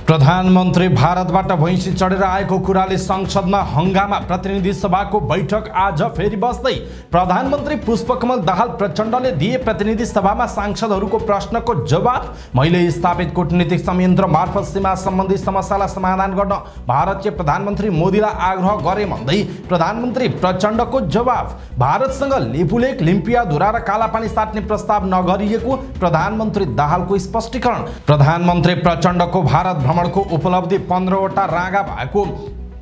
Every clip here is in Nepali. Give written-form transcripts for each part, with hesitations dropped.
प्रधानमन्त्री भारतबाट भैँसी चढेर आएको कुराले संसदमा हंगामा। प्रतिनिधि सभाको बैठक आज फेरि बस्दै प्रधानमन्त्री पुष्पकमल दाहाल प्रचण्डले दिए प्रतिनिधि सभामा सांसदहरूको प्रश्नको जवाब। मैले स्थापित कूटनीतिक संयन्त्र मार्फत सीमा सम्बन्धी समस्यालाई समाधान गर्न भारतीय प्रधानमन्त्री मोदीलाई आग्रह गरे भन्दै प्रधानमन्त्री प्रचण्डको जवाब। भारतसँग लिपुलेक, लिम्पियाधुरा र कालापानी साट्ने प्रस्ताव नगरिएको प्रधानमन्त्री दाहालको स्पष्टीकरण। प्रधानमन्त्री प्रचण्डको भारत भ्रमणको उपलब्धि 15 वटा रागा भएको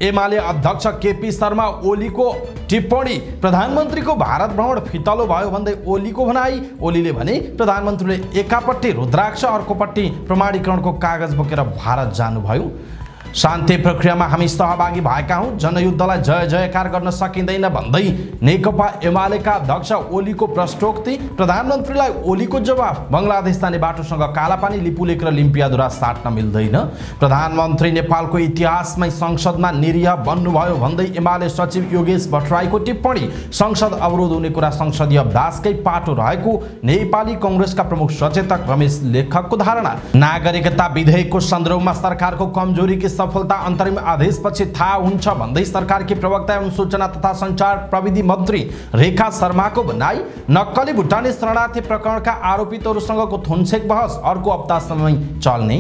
एमाले अध्यक्ष केपी शर्मा ओलीको टिप्पणी। प्रधानमन्त्रीको भारत भ्रमण फितलो भयो भन्दै ओलीको भनाई। ओलीले भने प्रधानमन्त्रीले एकापट्टि रुद्राक्ष अर्कोपट्टि प्रमाणीकरणको कागज बोकेर भारत जानुभयो। शान्ति प्रक्रियामा हामी सहभागी भएका हौं, जनयुद्धलाई जय जयकार गर्न सकिँदैन भन्दै नेकपा एमालेका अध्यक्ष ओलीको प्रश्नोक्ति। प्रधानमन्त्रीलाई ओलीको जवाफ। बंगलादेश जाने बाटोसँग कालापानी, लिपुलेक र लिम्पियाधुरा साट्न मिल्दैन। प्रधानमन्त्री नेपालको इतिहासमै संसदमा निरीह बन्नुभयो भन्दै एमाले सचिव योगेश भट्टराईको टिप्पणी। संसद अवरोध हुने कुरा संसदीय अभ्यासकै पाटो रहेको नेपाली कांग्रेसका प्रमुख सचेतक रमेश लेखकको धारणा। नागरिकता विधेयकको सन्दर्भमा सरकारको कमजोरीकी सफलता अन्तरिम आदेशपछि थाहा हुन्छ भन्दै सरकारकी प्रवक्ता एवं सूचना तथा सञ्चार प्रविधि मन्त्री रेखा शर्माको भनाई। नक्कली भुटानी शरणार्थी प्रकरणका आरोपितहरूसँगको थुनछेक बहस अर्को हप्तासम्म चल्ने।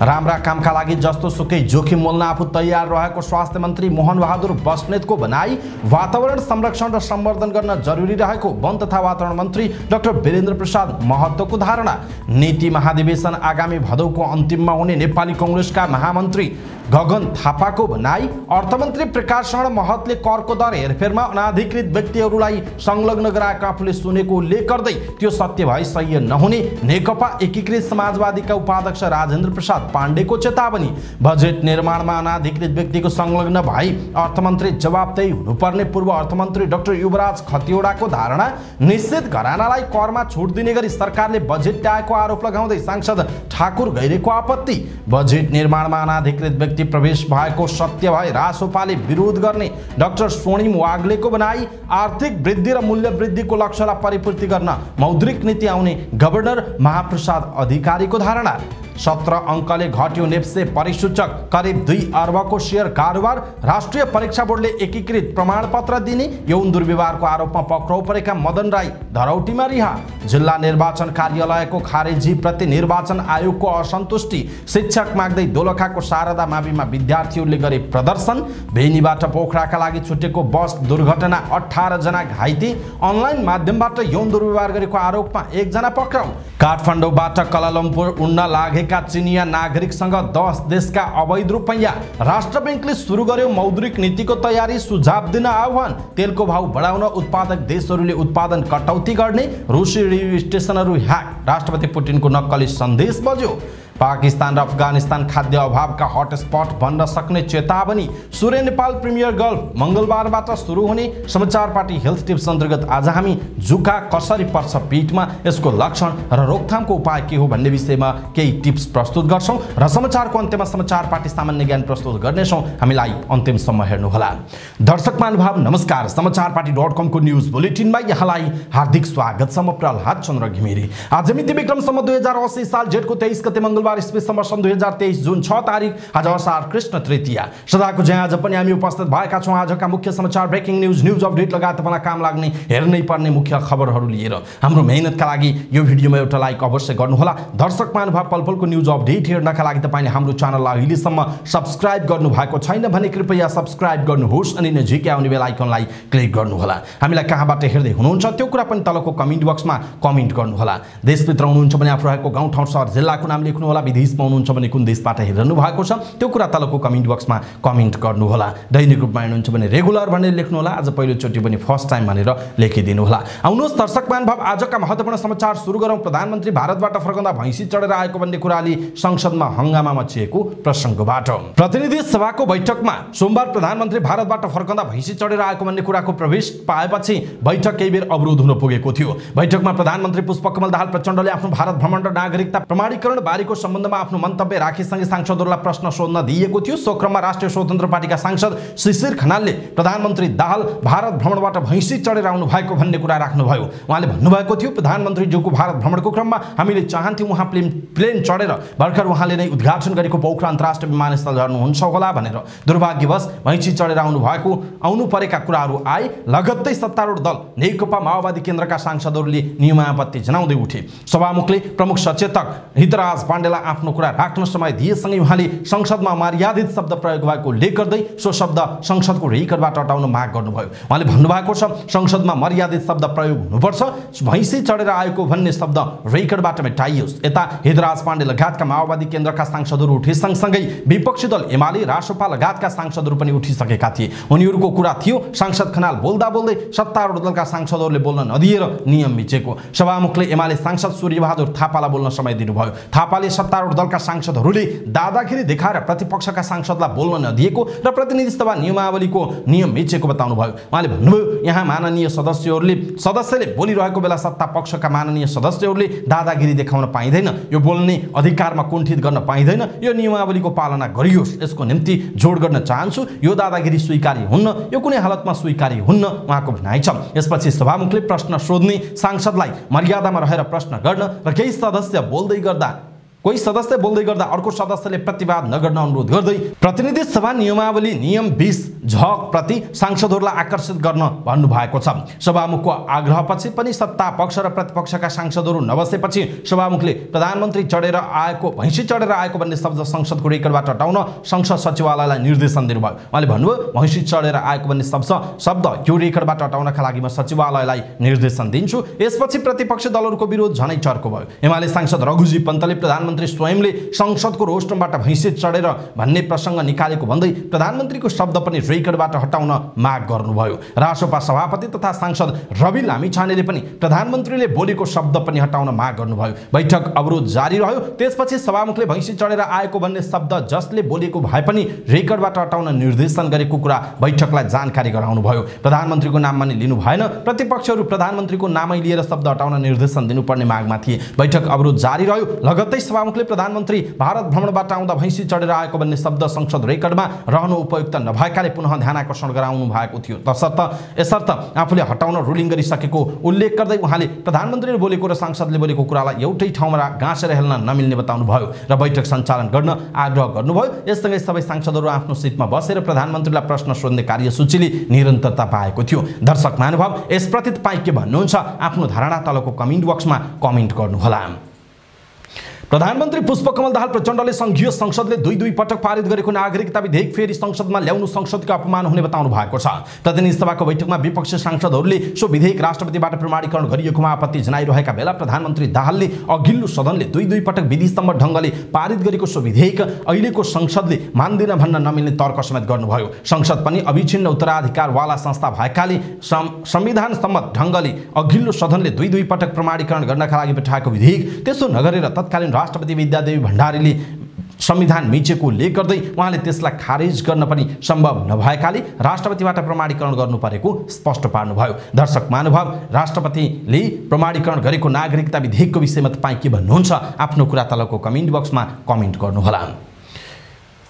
राम्रा कामका लागि जस्तो सुकै जोखिम मोल्न आफू तयार रहेको स्वास्थ्य मन्त्री मोहन बहादुर बस्नेतको भनाई। वातावरण संरक्षण र सम्वर्धन गर्न जरुरी रहेको वन तथा वातावरण मन्त्री डाक्टर वीरेन्द्र प्रसाद महतोको धारणा। नीति महाधिवेशन आगामी भदौको अन्तिममा हुने नेपाली कांग्रेसका महामन्त्री गगन थापाको भनाई। अर्थमन्त्री प्रकाश शरण महतले करको दर हेरफेरमा अनाधिकृत व्यक्तिहरूलाई संलग्न गराएको आफूले सुनेको उल्लेख गर्दै त्यो सत्य भए सह्य नहुने नेकपा एकीकृत समाजवादीका उपाध्यक्ष राजेन्द्र प्रसाद पाण्डेको चेतावनी। बजेट निर्माणमा अनाधिकृत व्यक्तिको संलग्न भई अर्थमन्त्री जवाबदेही हुनुपर्ने पूर्व अर्थमन्त्री डाक्टर युवराज खतिवडाको धारणा। निश्चित घरानालाई करमा छुट दिने गरी सरकारले बजेट ल्याएको आरोप लगाउँदै सांसद ठाकुर गैरेको आपत्ति। बजेट निर्माणमा अनाधिकृत व्यक्ति प्रवेश भएको सत्य भए रासोपाले विरोध गर्ने डाक्टर स्वर्णिम वाग्लेको भनाई। आर्थिक वृद्धि र मूल्य वृद्धिको लक्ष्यलाई परिपूर्ति गर्न मौद्रिक नीति आउने गभर्नर महाप्रसाद अधिकारीको धारणा। 17 अङ्कले घट्यो नेप्से परिसूचक, करिब 2 अर्बको शेयर कारोबार। राष्ट्रिय परीक्षा बोर्डले एकीकृत प्रमाणपत्र दिने। यौन दुर्व्यवहारको आरोपमा पक्राउ परेका मदन राई धरौटीमा रिहा। जिल्ला निर्वाचन कार्यालयको खारेजी प्रति निर्वाचन आयोगको असन्तुष्टि। शिक्षक माग्दै दोलखाको शारदा माविमा विद्यार्थीहरूले गरे प्रदर्शन। बेनीबाट पोखराका लागि छुटेको बस दुर्घटना, 18 जना घाइते। अनलाइन माध्यमबाट यौन दुर्व्यवहार गरेको आरोपमा 1 जना पक्राउ। काठमाडौँबाट कलालम्पुर उड्न लागेका चिनिया नागरिकसँग 10 देशका अवैध रुपैयाँ। राष्ट्र बैंकले सुरु गर्यो मौद्रिक नीतिको तयारी, सुझाव दिन आह्वान। तेलको भाव बढाउन उत्पादक देशहरूले उत्पादन कटौती गर्ने। रुसी रेडियो स्टेसनहरू ह्याक। राष्ट्रपति पुटिनको नक्कली सन्देश बज्यो। पाकिस्तान र अफगानिस्तान खाद्य अभावका हटस्पट बन्न सक्ने चेतावनी। सूर्य नेपाल प्रिमियर गल्फ मंगलबारबाट सुरु हुने। समाचार पार्टी हेल्थ टिप्स अन्तर्गत आज हामी जुका कसरी पर्छ पेटमा, यसको लक्षण र रोकथामको उपाय के हो भन्ने विषयमा केही टिप्स प्रस्तुत गर्छौं र समाचारको अन्त्यमा समाचार पार्टी सामान्य ज्ञान प्रस्तुत गर्नेछौं। हामीलाई अन्तिमसम्म हेर्नुहोला। दर्शक महानुभाव नमस्कार। समाचार पार्टी.com को न्यूज बुलेटिनमा यहाँलाई हार्दिक स्वागत छ। म प्रहलाद चन्द्र घिमिरे। आज मिति विक्रमसम्म 2080 साल जेठको 23 गते मंगलबार ईस्वीसम्म सन् 2023 जुन 6 तारिक आज असार कृष्ण तृतीया। सदाको जय आज पनि हामी उपस्थित भएका छौं आजका मुख्य समाचार, ब्रेकिङ न्यूज अपडेट लगायत तपाईलाई काम लाग्ने हेर्नै पर्ने मुख्य खबरहरू लिएर। हाम्रो मेहनतका लागि यो भिडियोमा एउटा लाइक अवश्य गर्नुहोला। दर्शक महानुभाव पलपलको न्यूज अपडेट हेर्नका लागि तपाईले हाम्रो च्यानललाई अहिलेसम्म सब्स्क्राइब गर्नु भएको छैन भने कृपया सब्स्क्राइब गर्नुहोस् अनि नजिकै आउने बेल आइकनलाई क्लिक गर्नुहोला। हामीलाई कहाँबाट हेर्दै हुनुहुन्छ त्यो कुरा पनि तलको कमेन्ट बक्समा कमेन्ट गर्नुहोला। देशभित्र हुनुहुन्छ भने आफू रहेको गाउँ ठाउँ सहर जिल्लाको नाम लेख्नुहोला। विदेशमा हुनुहुन्छ भने कुन देशबाट हेर्नु भएको छ त्यो कुरा तलको कमेन्ट बक्समा कमेन्ट गर्नुहोला। दैनिक रूपमा हेर्नुहुन्छ भने रेगुलर भनेर लेख्नुहोला। आज पहिलोचोटि पनि फर्स्ट टाइम भनेर लेखिदिनुहोला। आउनुहोस् दर्शक महानुभाव आजका महत्त्वपूर्ण समाचार सुरु गरौँ। प्रधानमन्त्री भारतबाट फर्कँदा भैँसी चढेर आएको भन्ने कुराले संसदमा हंगामा मचिएको प्रसङ्गबाट। प्रतिनिधि सभाको बैठकमा सोमबार प्रधानमन्त्री भारतबाट फर्कँदा भैँसी चढेर आएको भन्ने कुराको प्रवेश पाएपछि बैठक केही बेर अवरोध हुन पुगेको थियो। बैठकमा प्रधानमन्त्री पुष्पकमल दाहाल प्रचण्डले आफ्नो भारत भ्रमण र नागरिकता प्रमाणीकरण बारेको सम्बन्धमा आफ्नो मन्तव्य राखेसँगै सांसदहरूलाई प्रश्न सोध्न दिएको थियो। सो क्रममा राष्ट्रिय स्वतन्त्र पार्टीका सांसद शिशिर खनालले प्रधानमन्त्री दाहाल भारत भ्रमणबाट भैँसी चढेर आउनु भएको भन्ने कुरा राख्नुभयो। उहाँले भन्नुभएको थियो, प्रधानमन्त्रीज्यूको भारत भ्रमणको क्रममा हामीले चाहन्थ्यौँ उहाँ प्लेन चढेर भर्खर उहाँले नै उद्घाटन गरेको पोखरा अन्तर्राष्ट्रिय विमानस्थल झर्नुहुन्छ होला भनेर। दुर्भाग्यवश भैँसी चढेर आउनु परेका कुराहरू आए। लगत्तै सत्तारूढ दल नेकपा माओवादी केन्द्रका सांसदहरूले नियमापत्ति जनाउँदै उठे। सभामुखले प्रमुख सचेतक हितराज पाण्डेलाई आफ्नो कुरा राख्न समय दिएसँगै उहाँले संसदमा मर्यादित शब्द प्रयोग भएको उल्लेख गर्दै सो शब्द संसदको रेकर्डबाट हटाउन माग गर्नुभयो। उहाँले भन्नुभएको छ, संसदमा मर्यादित शब्द प्रयोग हुनुपर्छ, भैँसी चढेर आएको भन्ने शब्द रेकर्डबाट मेटाइयोस्। यता हितराज पाण्डे लगायतका माओवादी केन्द्रका सांसदहरू उठे सँगसँगै विपक्षी दल एमाले रासोपा लगायतका सांसदहरू पनि उठिसकेका थिए। उनीहरूको कुरा थियो, सांसद खनाल बोल्दा बोल्दै सत्तारूढ दलका सांसदहरूले बोल्न नदिएर नियम मिचेको। सभामुखले एमाले सांसद सूर्यबहादुर थापालाई बोल्न समय दिनुभयो। थापाले सत्तारूढ दलका सांसदहरूले दादागिरी देखाएर प्रतिपक्षका सांसदलाई बोल्न नदिएको र प्रतिनिधि सभा नियमावलीको नियम मिचेको बताउनुभयो। उहाँले भन्नुभयो, यहाँ माननीय सदस्यले बोलिरहेको बेला सत्ता पक्षका माननीय सदस्यहरूले दादागिरी देखाउन पाइँदैन, यो बोल्ने अधिकारमा कुण्ठित गर्न पाइँदैन, यो नियमावलीको पालना गरियोस्। यसको निम्ति जोड गर्न चाहन्छु, यो दादागिरी स्वीकार्य हुन्न, यो कुनै हालतमा स्वीकार्य हुन्न उहाँको भनाइ छ। यसपछि सभामुखले प्रश्न सोध्ने, सांसदलाई मर्यादामा रहेर प्रश्न गर्न र कोही सदस्य बोल्दै गर्दा अर्को सदस्यले प्रतिवाद नगर्न अनुरोध गर्दै प्रतिनिधि सभा नियमावली नियम 20 झ प्रति सांसदहरूलाई आकर्षित गर्न भन्नुभएको छ। सभामुखको आग्रहपछि पनि सत्ता पक्ष र प्रतिपक्षका सांसदहरू नबसेपछि सभामुखले प्रधानमन्त्री भैँसी चढेर आएको भन्ने शब्द संसदको रेकर्डबाट हटाउन संसद सचिवालयलाई निर्देशन दिनुभयो। उहाँले भन्नुभयो, भैँसी चढेर आएको भन्ने शब्द यो रेकर्डबाट हटाउनका लागि म सचिवालयलाई निर्देशन दिन्छु। यसपछि प्रतिपक्षी दलहरूको विरोध झनै चर्को भयो। एमाले सांसद रघुजी पन्तले प्रधानमन्त्री स्वयंले संसदको रोस्टरबाट भैँसी चढेर भन्ने प्रसङ्ग निकालेको भन्दै प्रधानमन्त्रीको शब्द पनि रेकर्डबाट हटाउन माग गर्नुभयो। रासोपा सभापति तथा सांसद रवि लामिछानेले पनि प्रधानमन्त्रीले बोलेको शब्द पनि हटाउन माग गर्नुभयो। बैठक अवरोध जारी रह्यो। त्यसपछि सभामुखले भैँसी चढेर आएको भन्ने शब्द जसले बोलेको भए पनि रेकर्डबाट हटाउन निर्देशन गरेको कुरा बैठकलाई जानकारी गराउनुभयो। प्रधानमन्त्रीको नाम पनि लिनु भएन। प्रतिपक्षहरू प्रधानमन्त्रीको नामै लिएर शब्द हटाउन निर्देशन दिनुपर्ने मागमा थिए। बैठक अवरोध जारी रह्यो। लगत्तै सभामुखले प्रधानमन्त्री भारत भ्रमणबाट आउँदा भैँसी चढेर आएको भन्ने शब्द संसद रेकर्डमा रहनु उपयुक्त नभएकाले पुनः ध्यानाकर्षण गराउनु भएको थियो। यसर्थ आफूले हटाउन रुलिङ गरिसकेको उल्लेख गर्दै उहाँले प्रधानमन्त्रीले बोलेको र सांसदले बोलेको कुरालाई एउटै ठाउँमा गाँसेर हेल्न नमिल्ने बताउनुभयो र बैठक सञ्चालन गर्न आग्रह गर्नुभयो। यससँगै सबै सांसदहरू आफ्नो सिटमा बसेर प्रधानमन्त्रीलाई प्रश्न सोध्ने कार्यसूचीले निरन्तरता पाएको थियो। दर्शक महानुभाव, यसप्रति तपाईँ के भन्नुहुन्छ? आफ्नो धारणा तलको कमेन्ट बक्समा कमेन्ट गर्नुहोला। प्रधानमन्त्री पुष्पकमल दाहाल प्रचण्डले संघीय संसदले दुई पटक पारित गरेको नागरिकता विधेयक फेरि संसदमा ल्याउनु संसदको अपमान हुने बताउनु भएको छ। प्रतिनिधि सभाको बैठकमा विपक्षी सांसदहरूले सो विधेयक राष्ट्रपतिबाट प्रमाणीकरण गरिएकोमा आपत्ति जनाइरहेका बेला प्रधानमन्त्री दाहालले अघिल्लो सदनले दुई पटक विधिसम्म ढङ्गले पारित गरेको सो विधेयक अहिलेको संसदले मान्दैन भन्न नमिल्ने तर्क समेत गर्नुभयो। संसद पनि अविच्छिन्न उत्तराधिकारवाला संस्था भएकाले संविधान सम्मत ढङ्गले अघिल्लो सदनले दुई पटक प्रमाणीकरण गर्नका लागि पठाएको विधेयक त्यसो नगरेर तत्कालीन राष्ट्रपति विद्यादेवी भण्डारीले संविधान मिचेको उल्लेख गर्दै उहाँले त्यसलाई खारेज गर्न पनि सम्भव नभएकाले राष्ट्रपतिबाट प्रमाणीकरण गर्नु परेको स्पष्ट पार्नुभयो। दर्शक महानुभाव, राष्ट्रपतिले प्रमाणीकरण गरेको नागरिकता विधेयकको विषयमा तपाईँ के भन्नुहुन्छ? आफ्नो कुरा तलको कमेन्ट बक्समा कमेन्ट गर्नुहोला।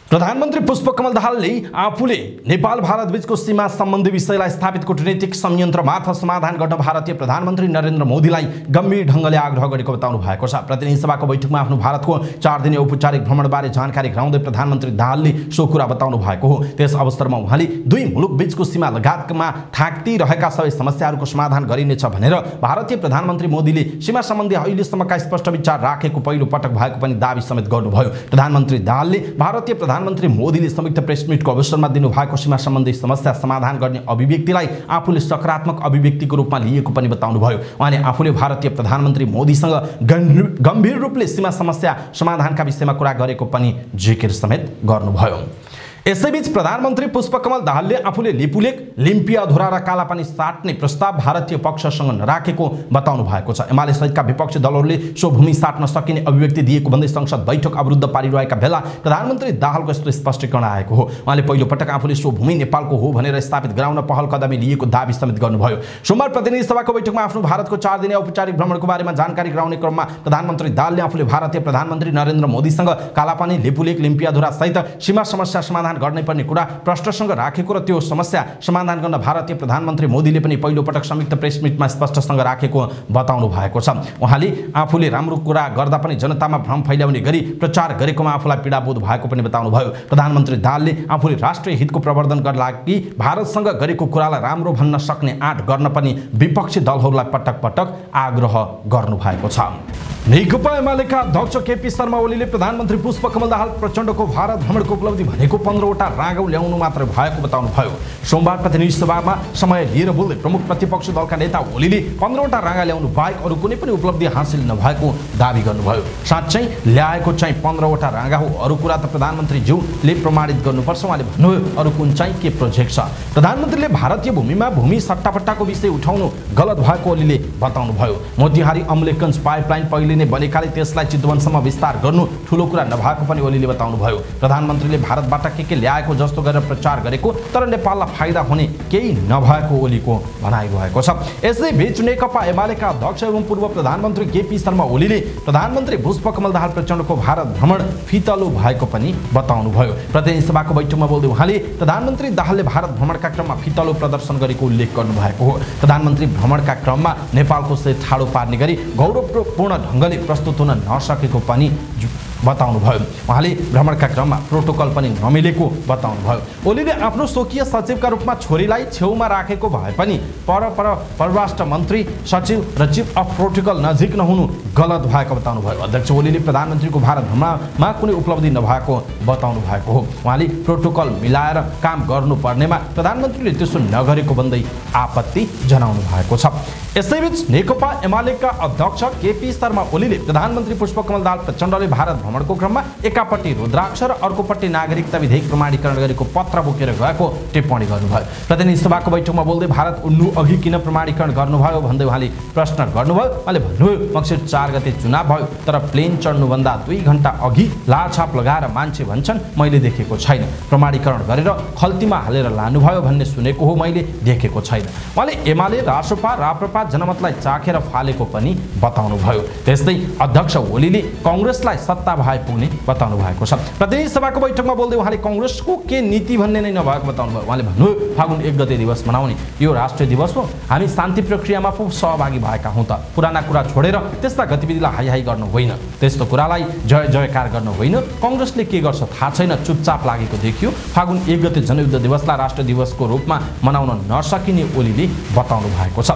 प्रधानमन्त्री पुष्पकमल दाहालले आफूले नेपाल भारत बीचको सीमा सम्बन्धी विषयलाई स्थापित कूटनीतिक संयन्त्र मार्फत समाधान गर्न भारतीय प्रधानमन्त्री नरेन्द्र मोदीलाई गम्भीर ढङ्गले आग्रह गरेको बताउनु भएको छ। प्रतिनिधि सभाको बैठकमा आफ्नो भारतको 4 दिने औपचारिक भ्रमणबारे जानकारी गराउँदै प्रधानमन्त्री दाहालले सो कुरा बताउनु भएको हो। त्यस अवसरमा उहाँले दुई मुलुक बीचको सीमा लगायतमा थाक्तिरहेका सबै समस्याहरूको समाधान गरिनेछ भनेर भारतीय प्रधानमन्त्री मोदीले सीमा सम्बन्धी अहिलेसम्मका स्पष्ट विचार राखेको पहिलो पटक भएको पनि दाबी समेत गर्नुभयो। प्रधानमन्त्री दाहालले भारतीय प्रधानमन्त्री मोदीले संयुक्त प्रेस मिटको अवसरमा दिनुभएको सीमा सम्बन्धी समस्या समाधान गर्ने अभिव्यक्तिलाई आफूले सकारात्मक अभिव्यक्तिको रूपमा लिएको पनि बताउनुभयो। उहाँले आफूले भारतीय प्रधानमन्त्री मोदीसँग गम्भीर रूपले सीमा समस्या समाधानका विषयमा कुरा गरेको पनि जिकिर समेत गर्नुभयो। यसैबीच प्रधानमन्त्री पुष्पकमल दाहालले आफूले लिपुलेक लिम्पियाधुरा र कालापानी साट्ने प्रस्ताव भारतीय पक्षसँग नराखेको बताउनु भएको छ। एमाले सहितका विपक्षी दलहरूले सो भूमि साट्न सकिने अभिव्यक्ति दिएको भन्दै संसद बैठक अवरुद्ध पारिरहेका बेला प्रधानमन्त्री दाहालको यस्तो स्पष्टीकरण आएको हो। उहाँले पहिलो पटक आफूले सो भूमि नेपालको हो भनेर स्थापित गराउन पहल कदमी लिएको दाबी समेत गर्नुभयो। सोमबार प्रतिनिधि सभाको बैठकमा आफ्नो भारतको 4 दिने औपचारिक भ्रमणको बारेमा जानकारी गराउने क्रममा प्रधानमन्त्री दाहालले आफूले भारतीय प्रधानमन्त्री नरेन्द्र मोदीसँग कालापानी लिपुलेक लिम्पियाधुरा सहित सीमा समस्या समाधान गर्ने पर्ने कुरा प्रश्नसँग राखेको र त्यो समस्या समाधान गर्न भारतीय प्रधानमन्त्री मोदीले पनि पहिलो पटक संयुक्त प्रेस मिटमा स्पष्टसँग राखेको बताउनु भएको छ। उहाँले आफूले राम्रो कुरा गर्दा पनि जनतामा भ्रम फैलाउने गरी प्रचार गरेकोमा आफूलाई पीडाबोध भएको पनि बताउनुभयो। प्रधानमन्त्री दाहालले आफूले राष्ट्रिय हितको प्रवर्धन गर्न लागि भारतसँग गरेको कुरालाई राम्रो भन्न सक्ने आँट गर्न पनि विपक्षी दलहरूलाई पटक पटक आग्रह गर्नु भएको छ। नेकपा एमालेका अध्यक्ष केपी शर्मा ओलीले प्रधानमन्त्री पुष्पकमल दाहाल प्रचण्डको भारत भ्रमणको उपलब्धि भनेको 15वटा रागौ ल्याउनु मात्र भएको बताउनुभयो। सोमबार प्रतिनिधि सभामा समय लिएर बोल्दै प्रमुख प्रतिपक्षी दलका नेता ओलीले 15वटा रागा ल्याउनु बाहेक अरू कुनै पनि उपलब्धि हासिल नभएको दावी गर्नुभयो। साँच्चै ल्याएको चाहिँ 15वटा रागा हो, अरू कुरा त प्रधानमन्त्रीज्यूले प्रमाणित गर्नुपर्छ। उहाँले भन्नुभयो अरू कुन चाहिँ के प्रोजेक्ट छ। प्रधानमन्त्रीले भारतीय भूमिमा भूमि सट्टापट्टाको विषय उठाउनु गलत भएको ओलीले बताउनुभयो। मोतिहारी अम्लेखगञ्ज पाइपलाइन पहिले नै बनेकाले त्यसलाई चितवनसम्म विस्तार गर्नु ठूलो कुरा नभएको पनि ओलीले बताउनुभयो। प्रधानमन्त्रीले भारतबाट के ल्याएको जस्तो गरेर प्रचार गरेको तर नेपाललाई फाइदा हुने केही नभएको ओलीको भनाइरहेको छ। यसैबीच नेकपा एमालेका अध्यक्ष एवं पूर्व प्रधानमन्त्री केपी शर्मा ओलीले प्रधानमन्त्री पुष्पकमल दाहाल प्रचण्डको भारत भ्रमण फितलो भएको पनि बताउनुभयो। प्रतिनिधि सभाको बैठकमा बोल्दै उहाँले प्रधानमन्त्री दाहालले भारत भ्रमणका क्रममा फितलो प्रदर्शन गरेको उल्लेख गर्नुभएको हो। प्रधानमन्त्री भ्रमणका क्रममा नेपालको से ठाडो पार्ने गरी गौरवपूर्ण ढङ्गले प्रस्तुत हुन नसकेको पनि बताउनुभयो। उहाँले भ्रमणका क्रममा प्रोटोकल पनि नमिलेको बताउनुभयो। ओलीले आफ्नो स्वकीय सचिवका रूपमा छोरीलाई छेउमा राखेको भए पनि परराष्ट्र मन्त्री सचिव र चिफ अफ प्रोटोकल नजिक नहुनु गलत भएको बताउनुभयो। अध्यक्ष ओलीले प्रधानमन्त्रीको भारत भ्रमणमा कुनै उपलब्धि नभएको बताउनु भएको हो। उहाँले प्रोटोकल मिलाएर काम गर्नुपर्नेमा प्रधानमन्त्रीले त्यसो नगरेको भन्दै आपत्ति जनाउनु भएको छ। यसैबीच नेकपा एमालेका अध्यक्ष केपी शर्मा ओलीले प्रधानमन्त्री पुष्पकमल दाहाल प्रचण्डले भारत भ्रमणको क्रममा एकापट्टि रुद्राक्ष र अर्कोपट्टि नागरिकता विधेयक प्रमाणीकरण गरेको पत्र बोकेर गएको टिप्पणी गर्नुभयो। प्रतिनिधि सभाको बैठकमा बोल्दै भारत उड्नु अघि किन प्रमाणीकरण गर्नुभयो भन्दै उहाँले प्रश्न गर्नुभयो। उहाँले भन्नुभयो मक्सिर 4 गते चुनाव भयो तर प्लेन चढ्नुभन्दा 2 घण्टा अघि लाछाप लगाएर मान्छे भन्छन् मैले देखेको छैन। प्रमाणीकरण गरेर खल्तीमा हालेर लानुभयो भन्ने सुनेको हो, मैले देखेको छैन। उहाँले एमाले रासोपा राप्रपा जनमतलाई चाखेर फालेको पनि बताउनुभयो। त्यस्तै अध्यक्ष ओलीले कांग्रेसलाई सत्ता भए पुग्ने बताउनु भएको छ। प्रतिनिधि सभाको बैठकमा बोल्दै उहाँले कांग्रेसको के नीति भन्ने नै नभएको बताउनुभयो। उहाँले भन्नुभयो फागुन 1 गते दिवस मनाउने यो राष्ट्रिय दिवस हो, हामी शान्ति प्रक्रियामा पो सहभागी भएका हौं त। पुराना कुरा छोडेर त्यस्ता गतिविधिलाई हाई हाई गर्नु होइन, त्यस्तो कुरालाई जय जयकार गर्नु होइन। कांग्रेसले के गर्छ थाहा छैन, चुपचाप लागेको देखियो। फागुन 1 गते जनयुद्ध दिवसलाई राष्ट्रिय दिवसको रूपमा मनाउन नसकिने ओलीले बताउनु भएको छ।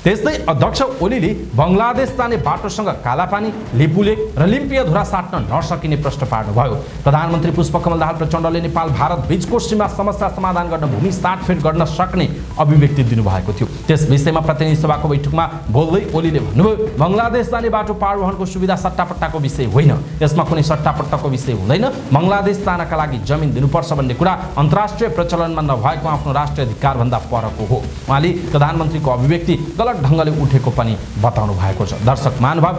त्यस्तै अध्यक्ष ओलीले बंगलादेश जाने बाटोसँग कालापानी लिपुलेक र लिम्पियाधुरा साट्न नसकिने प्रश्न पार्नुभयो। प्रधानमन्त्री पुष्पकमल दाहाल प्रचण्डले नेपाल भारत बीचको सीमा समस्या समाधान गर्न भूमि साटफेट गर्न सक्ने अभिव्यक्ति दिनुभएको थियो। त्यस विषयमा प्रतिनिधि सभाको बैठकमा बोल्दै ओलीले भन्नुभयो बंगलादेश जाने बाटो पारवहनको सुविधा सट्टापट्टाको विषय होइन, यसमा कुनै सट्टापट्टाको विषय हुँदैन। बंगलादेश जानका लागि जमिन दिनुपर्छ भन्ने कुरा अन्तर्राष्ट्रिय प्रचलनमा नभएको आफ्नो राष्ट्रिय अधिकार भन्दा परको हो। उहाँले प्रधानमन्त्रीको अभिव्यक्ति गलत ढङ्गले उठेको पनि बताउनु भएको छ। दर्शक महानुभाव,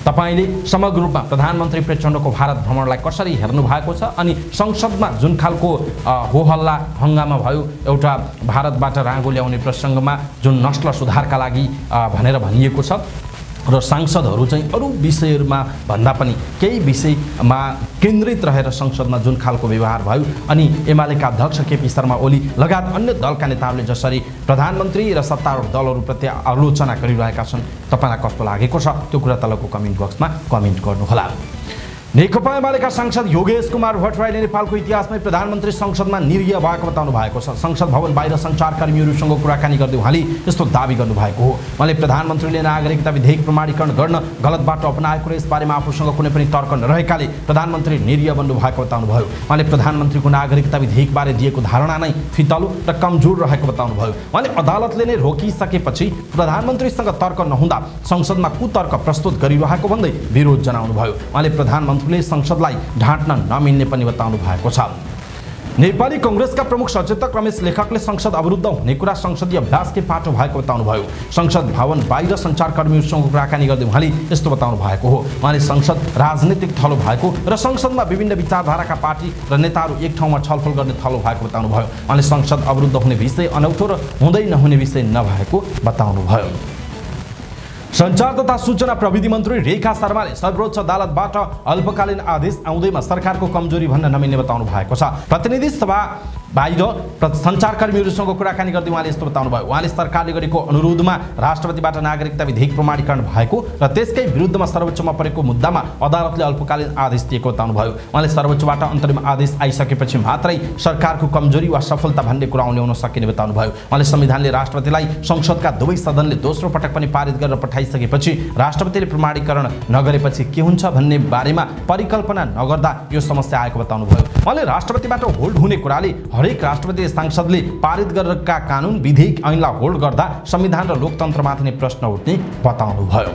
तपाईले समग्र रूपमा प्रधानमन्त्री प्रचण्डको भारत भ्रमणलाई कसरी हेर्नु भएको छ अनि संसदमा जुन खालको हो हल्ला हंगामा भयो, एउटा भारतबाट राँगो ल्याउने प्रसङ्गमा जुन नस्ल सुधारका लागि भनेर भनिएको छ र सांसदहरू चाहिँ अरू विषयहरूमा भन्दा पनि केही विषयमा केन्द्रित रहेर संसदमा जुन खालको व्यवहार भयो अनि एमालेका अध्यक्ष केपी शर्मा ओली लगायत अन्य दलका नेताहरूले जसरी प्रधानमन्त्री र सत्तारूढ दलहरूप्रति आलोचना गरिरहेका छन्, तपाईलाई कस्तो लागेको छ त्यो कुरा तलको कमेन्ट बक्समा कमेन्ट गर्नुहोला। नेकपा एमालेका सांसद योगेश कुमार भट्टराईले नेपालको इतिहासमै प्रधानमन्त्री संसदमा निरीह भएको बताउनु भएको छ। संसद भवन बाहिर सञ्चारकर्मीहरूसँग कुराकानी गर्दै उहाँले यस्तो दावी गर्नुभएको हो। उहाँले प्रधानमन्त्रीले नागरिकता विधेयक प्रमाणीकरण गर्न गलत बाटो अपनाएको र यसबारेमा आफूसँग कुनै पनि तर्क नरहेकाले प्रधानमन्त्री निरीह बन्नु भएको बताउनुभयो। उहाँले प्रधानमन्त्रीको नागरिकता विधेयकबारे दिएको धारणा नै फितलो र कमजोर रहेको बताउनुभयो। उहाँले अदालतले नै रोकिसकेपछि प्रधानमन्त्रीसँग तर्क नहुँदा संसदमा कुतर्क प्रस्तुत गरिरहेको भन्दै विरोध जनाउनुभयो। उहाँले प्रधानमन्त्रीले संसदलाई ढाँट्न नमिल्ने पनि बताउनु भएको छ। नेपाली कांग्रेसका प्रमुख सचेतक रमेश लेखकले संसद अवरुद्ध हुने कुरा संसदीय अभ्यासकै पाटो भएको बताउनुभयो। संसद भवन बाहिर सञ्चारकर्मीहरूसँग कुराकानी गर्दै उहाँले यस्तो बताउनु भएको हो। उहाँले संसद राजनीतिक थलो भएको र संसदमा विभिन्न विचारधाराका पार्टी र नेताहरू एक ठाउँमा छलफल गर्ने थलो भएको बताउनुभयो। उहाँले संसद अवरुद्ध हुने विषय अनौठो र हुँदै नहुने विषय नभएको बताउनुभयो। सञ्चार तथा सूचना प्रविधि मन्त्री रेखा शर्माले सर्वोच्च अदालतबाट अल्पकालीन आदेश आउँदैमा सरकारको कमजोरी भन्न नमिल्ने बताउनु भएको छ। प्रतिनिधि सभा बाहिर सञ्चारकर्मीहरूसँग कुराकानी गर्दै उहाँले यस्तो बताउनुभयो। उहाँले सरकारले गरेको अनुरोधमा राष्ट्रपतिबाट नागरिकता विधेयक प्रमाणीकरण भएको र त्यसकै विरुद्धमा सर्वोच्चमा परेको मुद्दामा अदालतले अल्पकालीन आदेश दिएको बताउनुभयो। उहाँले सर्वोच्चबाट अन्तरिम आदेश आइसकेपछि मात्रै सरकारको कमजोरी वा सफलता भन्ने कुरा ल्याउन सकिने बताउनुभयो। उहाँले संविधानले राष्ट्रपतिलाई संसदका दुवै सदनले दोस्रो पटक पनि पारित गरेर पठाइसकेपछि राष्ट्रपतिले प्रमाणीकरण नगरेपछि के हुन्छ भन्ने बारेमा परिकल्पना नगर्दा यो समस्या आएको बताउनुभयो। उहाँले राष्ट्रपतिबाट होल्ड हुने कुराले हरेक राष्ट्रपति सांसदले पारित गरेका कानुन विधेयक ऐनलाई होल्ड गर्दा संविधान र लोकतन्त्रमाथि नै प्रश्न उठ्ने बताउनुभयो।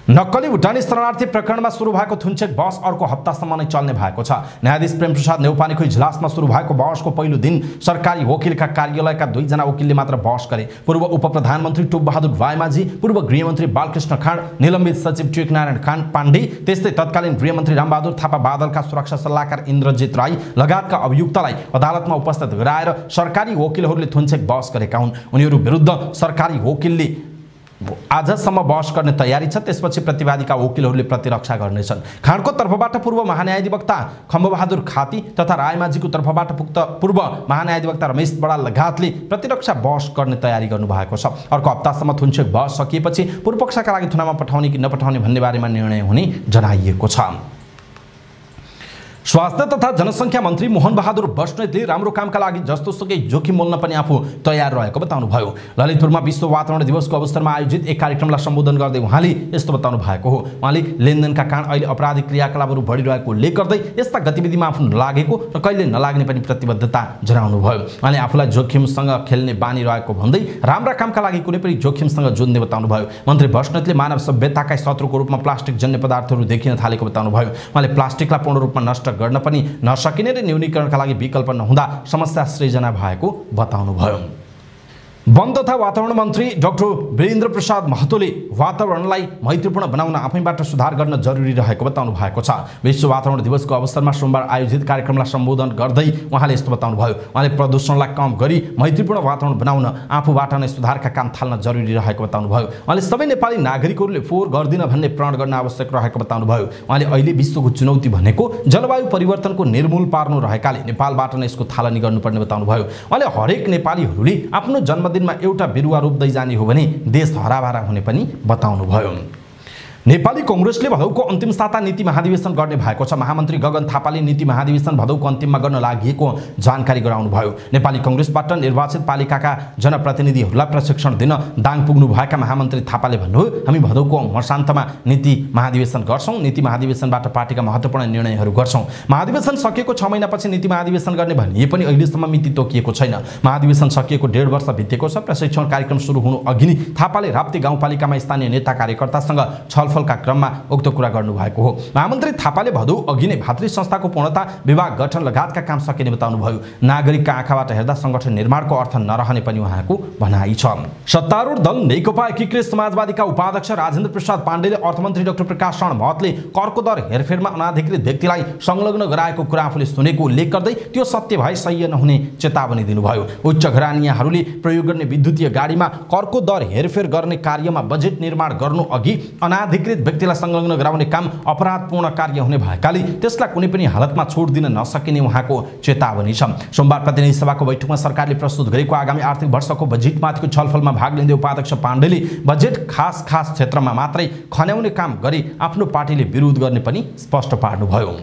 नक्कली भुटानी शरणार्थी प्रकरणमा सुरु भएको थुन्चेक बहस अर्को हप्तासम्म नै चल्ने भएको छ। न्यायाधीश प्रेमप्रसाद नेउपानेको इजलासमा सुरु भएको बहसको पहिलो दिन सरकारी वकिलका कार्यालयका 2 जना वकिलले मात्र बहस गरे। पूर्व उपप्रधानमन्त्री टोपबहादुर रायमाझी, पूर्व गृहमन्त्री बालकृष्ण खाँड, निलम्बित सचिव टेकनारायण पाण्डे, त्यस्तै तत्कालीन गृहमन्त्री रामबहादुर थापा, बादलका सुरक्षा सल्लाहकार इन्द्रजित राई लगायतका अभियुक्तलाई अदालतमा उपस्थित गराएर सरकारी वकिलहरूले थुन्चेक बहस गरेका हुन्। उनीहरू विरुद्ध सरकारी वकिलले आजसम्म बहस गर्ने तयारी छ। त्यसपछि प्रतिवादीका वकिलहरूले प्रतिरक्षा गर्नेछन्। खाँडको तर्फबाट पूर्व महान्यायाधिवक्ता खम्बबहादुर खाती तथा रायमाझीको तर्फबाट पूर्व महान्यायाधिवक्ता रमेश बडाल लगायतले प्रतिरक्षा बहस गर्ने तयारी गर्नुभएको छ। अर्को हप्तासम्म थुन्चेक बहस सकिएपछि पूर्वपक्षका लागि थुनामा पठाउने कि नपठाउने भन्ने बारेमा निर्णय हुने जनाइएको छ। स्वास्थ्य तथा जनसङ्ख्या मन्त्री मोहन बहादुर बस्नेतले राम्रो कामका लागि जस्तोसुकै जोखिम मोल्न पनि आफू तयार रहेको बताउनुभयो। ललितपुरमा विश्व वातावरण दिवसको अवसरमा आयोजित एक कार्यक्रमलाई सम्बोधन गर्दै उहाँले यस्तो बताउनु भएको हो। उहाँले लेनदेनका कारण अहिले अपराधिक क्रियाकलापहरू बढिरहेको उल्लेख गर्दै यस्ता गतिविधिमा आफू नलागेको र कहिले नलाग्ने पनि प्रतिबद्धता जनाउनुभयो। उहाँले आफूलाई जोखिमसँग खेल्ने बानी रहेको भन्दै राम्रा कामका लागि कुनै पनि जोखिमसँग जुझ्ने बताउनुभयो। मन्त्री बस्नेतले मानव सभ्यताका शत्रुको रूपमा प्लास्टिक जन्य पदार्थहरू देखिन थालेको बताउनुभयो। उहाँले प्लास्टिकलाई पूर्ण रूपमा नष्ट गर्न पनि नसकिने र न्यूनीकरणका लागि विकल्प नहुँदा समस्या सृजना भएको बताउनुभयो। वन तथा वातावरण मन्त्री डाक्टर वीरेन्द्र प्रसाद महतोले वातावरणलाई मैत्रीपूर्ण बनाउन आफैबाट सुधार गर्न जरुरी रहेको बताउनु भएको छ। विश्व वातावरण दिवसको अवसरमा सोमबार आयोजित कार्यक्रमलाई सम्बोधन गर्दै उहाँले यस्तो बताउनुभयो। उहाँले प्रदूषणलाई कम गरी मैत्रीपूर्ण वातावरण बनाउन आफूबाट नै सुधारका काम थाल्न जरुरी रहेको बताउनुभयो। उहाँले सबै नेपाली नागरिकहरूले फोहोर गर्दिन भन्ने प्रण गर्न आवश्यक रहेको बताउनुभयो। उहाँले अहिले विश्वको चुनौती भनेको जलवायु परिवर्तनको निर्मूल पार्नु रहेकाले नेपालबाट नै यसको थालनी गर्नुपर्ने बताउनुभयो। उहाँले हरेक नेपालीहरूले आफ्नो जन्मदिनमा एउटा बिरुवा रोप्दै जाने हो भने देश हराभरा हुने पनि बताउनुभयो। नेपाली कांग्रेसले भदौको अन्तिम साता नीति महाधिवेशन गर्ने भएको छ। महामन्त्री गगन थापाले नीति महाधिवेशन भदौको अन्तिममा गर्न लागेको जानकारी गराउनुभयो। नेपाली कांग्रेसबाट निर्वाचित पालिकाका जनप्रतिनिधिहरूलाई प्रशिक्षण दिन दाङ पुग्नु भएका महामन्त्री थापाले भन्नुभयो, हामी भदौको मसान्तमा नीति महाधिवेशन गर्छौं। नीति महाधिवेशनबाट पार्टीका महत्त्वपूर्ण निर्णयहरू गर्छौं। महाधिवेशन सकिएको 6 महिनापछि नीति महाधिवेशन गर्ने भनिए पनि अहिलेसम्म मिति तोकिएको छैन। महाधिवेशन सकिएको 1.5 वर्ष बितेको छ। प्रशिक्षण कार्यक्रम सुरु हुनु अघि नै थापाले राप्ती गाउँपालिकामा स्थानीय नेता कार्यकर्तासँग छलफलका क्रममा उक्त कुरा गर्नुभएको हो। महामन्त्री थापाले भदौ अघि नै भातृ संस्थाको पूर्णता विभाग गठन लगायतका काम सकिने बताउनुभयो। नागरिकका आँखाबाट हेर्दा संगठन निर्माणको अर्थ नरहने पनि उहाँको भनाइ छ। सत्तारूढ दल नेकपा एकीकृत समाजवादीका उपाध्यक्ष राजेन्द्र प्रसाद पाण्डेले अर्थमन्त्री डाक्टर प्रकाश शरण महतले करको दर हेरफेरमा अनाधिकृत व्यक्तिलाई संलग्न गराएको कुरा आफूले सुनेको उल्लेख गर्दै त्यो सत्य भए सही नहुने चेतावनी दिनुभयो। उच्च घरानीहरूले प्रयोग गर्ने विद्युतीय गाडीमा करको दर हेरफेर गर्ने कार्यमा बजेट निर्माण गर्नु अघि अनाधिकृत व्यक्तिलाई संलग्न गराउने काम अपराधपूर्ण कार्य हुने भएकाले त्यसलाई कुनै पनि हालतमा छोड दिन नसकिने उहाँको चेतावनी छ। सोमबार प्रतिनिधि सभाको बैठकमा सरकारले प्रस्तुत गरेको आगामी आर्थिक वर्षको बजेटमाथिको छलफलमा भाग लिँदै उपाध्यक्ष पाण्डेले बजेट खास क्षेत्रमा मात्रै खन्याउने काम गरी आफ्नो पार्टीले विरोध गर्ने पनि स्पष्ट पार्नुभयो।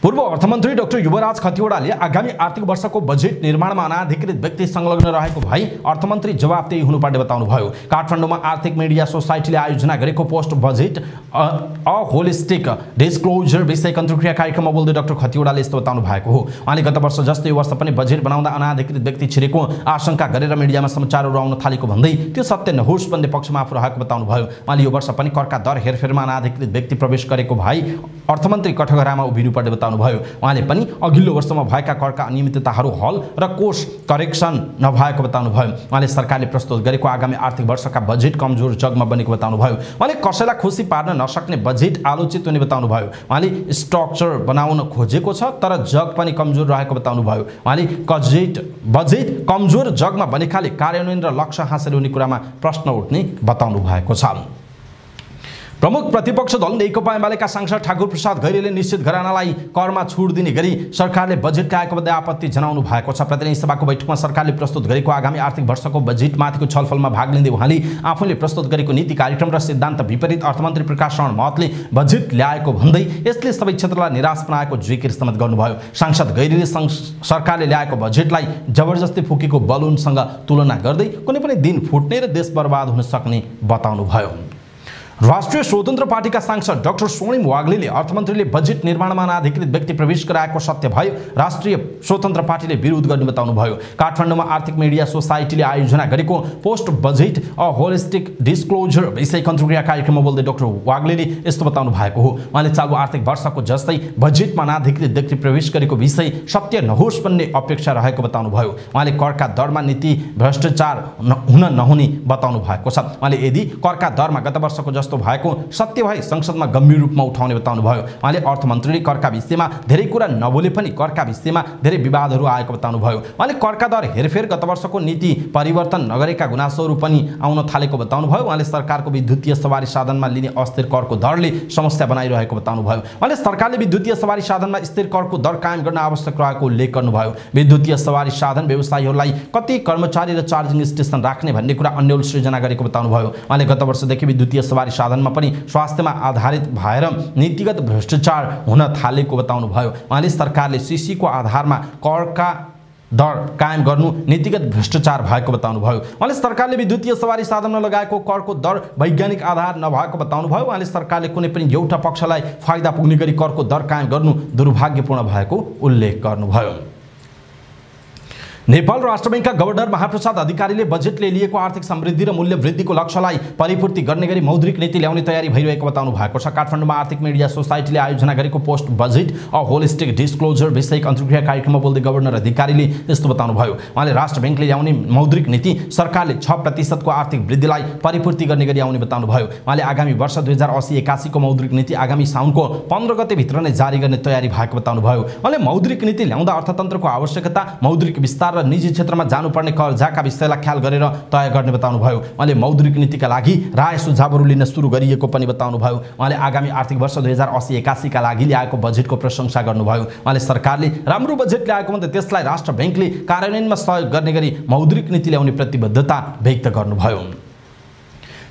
पूर्व अर्थमन्त्री डाक्टर युवराज खतिवड़ाले आगामी आर्थिक वर्षको बजेट निर्माणमा अनाधिकृत व्यक्ति संलग्न रहेको भई अर्थमन्त्री जवाफदेही हुनुपर्ने बताउनुभयो। काठमाडौँमा आर्थिक मिडिया सोसाइटीले आयोजना गरेको post budget a holistic disclosure विषयक अन्तर्क्रिया कार्यक्रममा बोल्दै डाक्टर खतिवड़ाले यस्तो बताउनु भएको हो। उहाँले गत वर्ष जस्तै यो वर्ष पनि बजेट बनाउँदा अनाधिकृत व्यक्ति छिरेको आशंका गरेर मिडियामा समाचारहरू आउन थालेको भन्दै त्यो सत्य नहोस् भन्ने पक्षमा आफू रहेको बताउनुभयो। उहाँले यो वर्ष पनि करका दर हेरफेरमा अनाधिकृत व्यक्ति प्रवेश गरेको भई अर्थमन्त्री कठघरामा उभिनुपर्ने बताउनुभयो। उहाँले पनि अघिल्लो वर्षमा भएका करका अनियमितताहरू हल र कोष करेक्सन नभएको बताउनुभयो। उहाँले सरकारले प्रस्तुत गरेको आगामी आर्थिक वर्षका बजेट कमजोर जगमा बनेको बताउनुभयो। उहाँले कसैलाई खुसी पार्न नसक्ने बजेट आलोचित हुने बताउनुभयो। उहाँले स्ट्रक्चर बनाउन खोजेको छ तर जग पनि कमजोर रहेको बताउनुभयो। उहाँले बजेट कमजोर जगमा बनेकाले कार्यान्वयन र लक्ष्य हासिल हुने कुरामा प्रश्न उठ्ने बताउनु भएको छ। प्रमुख प्रतिपक्ष दल नेकपा एमालेका सांसद ठाकुर प्रसाद गैरेले निश्चित घरानालाई करमा छुट दिने गरी सरकारले बजेट ल्याएको भन्दै आपत्ति जनाउनु भएको छ। प्रतिनिधि सभाको बैठकमा सरकारले प्रस्तुत गरेको आगामी आर्थिक वर्षको बजेटमाथिको छलफलमा भाग लिँदै उहाँले आफूले प्रस्तुत गरेको नीति कार्यक्रम र सिद्धान्त विपरीत अर्थमन्त्री प्रकाश शरण महतले बजेट ल्याएको भन्दै यसले सबै क्षेत्रलाई निराश बनाएको जिकिर समेत गर्नुभयो। सांसद गैरेले सरकारले ल्याएको बजेटलाई जबरजस्ती फुकेको बलुनसँग तुलना गर्दै कुनै पनि दिन फुट्ने र देश बर्बाद हुन सक्ने बताउनुभयो। राष्ट्रिय स्वतन्त्र पार्टीका सांसद डाक्टर स्वर्णिम वाग्लेले अर्थमन्त्रीले बजेट निर्माणमा अनाधिकृत व्यक्ति प्रवेश गराएको सत्य भयो राष्ट्रिय स्वतन्त्र पार्टीले विरोध गर्ने बताउनुभयो। काठमाडौँमा आर्थिक मिडिया सोसाइटीले आयोजना गरेको post budget a holistic disclosure विषयक अन्तर्क्रिया कार्यक्रममा बोल्दै डाक्टर वाग्लेले यस्तो बताउनु भएको हो। उहाँले चालु आर्थिक वर्षको जस्तै बजेटमा अनाधिकृत व्यक्ति प्रवेश गरेको विषय सत्य नहोस् भन्ने अपेक्षा रहेको बताउनुभयो। उहाँले करका दरमा नीति भ्रष्टाचार हुन नहुने बताउनु भएको छ। उहाँले यदि करका दरमा गत वर्षको जस्तो भएको सत्य भए संसदमा गम्भीर रूपमा उठाउने बताउनुभयो। उहाँले अर्थमन्त्रीले करका विषयमा धेरै कुरा नबोले पनि करका विषयमा धेरै विवादहरू आएको बताउनुभयो। उहाँले करका दर हेरफेर गत वर्षको नीति परिवर्तन नगरेका गुनासोहरू पनि आउन थालेको बताउनुभयो। उहाँले सरकारको विद्युतीय सवारी साधनमा लिने अस्थिर करको दरले समस्या बनाइरहेको बताउनुभयो। उहाँले सरकारले विद्युतीय सवारी साधनमा स्थिर करको दर कायम गर्न आवश्यक रहेको उल्लेख गर्नुभयो। विद्युतीय सवारी साधन व्यवसायीहरूलाई कति कर्मचारी र चार्जिङ स्टेसन राख्ने भन्ने कुरा अन्यल सृजना गरेको बताउनुभयो। उहाँले गत वर्षदेखि विद्युतीय सवारी साधनमा पनि स्वास्थ्यमा आधारित भएर नीतिगत भ्रष्टाचार हुन थालेको बताउनुभयो। उहाँले सरकारले सीसीको आधारमा करका दर कायम गर्नु नीतिगत भ्रष्टाचार भएको बताउनुभयो। उहाँले सरकारले विद्युतीय सवारी साधनमा लगाएको करको दर वैज्ञानिक आधार नभएको बताउनुभयो। उहाँले सरकारले कुनै पनि एउटा पक्षलाई फाइदा पुग्ने गरी करको दर कायम गर्नु दुर्भाग्यपूर्ण भएको उल्लेख गर्नुभयो। नेपाल राष्ट्र बैंकका गभर्नर महाप्रसाद अधिकारीले बजेटले लिएको आर्थिक समृद्धि र मूल्य वृद्धिको लक्ष्यलाई परिपूर्ति गर्ने गरी मौद्रिक नीति ल्याउने तयारी भइरहेको बताउनु भएको छ। काठमाडौँमा आर्थिक मिडिया सोसाइटीले आयोजना गरेको post budget a holistic disclosure विषयक अन्तर्क्रिया कार्यक्रममा बोल्दै गभर्नर अधिकारीले यस्तो बताउनुभयो। उहाँले राष्ट्र बैंकले ल्याउने मौद्रिक नीति सरकारले 6% को आर्थिक वृद्धिलाई परिपूर्ति गर्ने गरी आउने बताउनुभयो। उहाँले आगामी वर्ष 2080-81 को मौद्रिक नीति आगामी साउनको 15 गते भित्र नै जारी गर्ने तयारी भएको बताउनुभयो। उहाँले मौद्रिक नीति ल्याउँदा अर्थतन्त्रको आवश्यकता, मौद्रिक विस्तार र निजी क्षेत्रमा जानुपर्ने कर्जाका विषयलाई ख्याल गरेर तय गर्ने बताउनुभयो। उहाँले मौद्रिक नीतिका लागि राय सुझावहरू लिन सुरु गरिएको पनि बताउनुभयो। उहाँले आगामी आर्थिक वर्ष 2080-81 का लागि ल्याएको बजेटको प्रशंसा गर्नुभयो। उहाँले सरकारले राम्रो बजेट ल्याएको भन्दा त्यसलाई राष्ट्र बैंकले कार्यान्वयनमा सहयोग गर्ने गरी मौद्रिक नीति ल्याउने प्रतिबद्धता व्यक्त गर्नुभयो।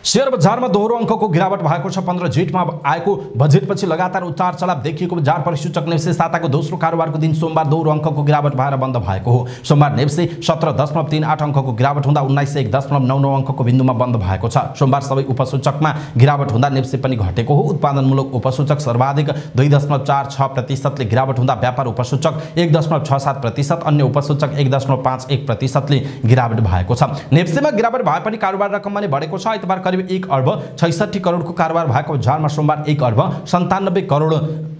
शेयर बजारमा दोहोरो अङ्कको गिरावट भएको छ। 15 जेठमा आएको बजेटपछि लगातार उतार चढाव देखिएको बजार परिसूचक नेप्से साताको दोस्रो कारोबारको दिन सोमबार दोहोरो अङ्कको गिरावट भएर बन्द भएको हो। सोमबार नेप्से 17.38 अङ्कको गिरावट हुँदा 1901.99 अङ्कको बिन्दुमा बन्द भएको छ। सोमबार सबै उपसूचकमा गिरावट हुँदा नेप्से पनि घटेको हो। उत्पादनमूलक उपसूचक सर्वाधिक 2.46% ले गिरावट हुँदा व्यापार उपसूचक 1.67%, अन्य उपसूचक 1.51% ले गिरावट भएको छ। नेप्सेमा गिरावट भए पनि कारोबार रकममा नै बढेको छ। आइतबार करिब 1 अर्ब 66 करोडको कारोबार भएको बजारमा सोमबार 1 अर्ब 97 करोड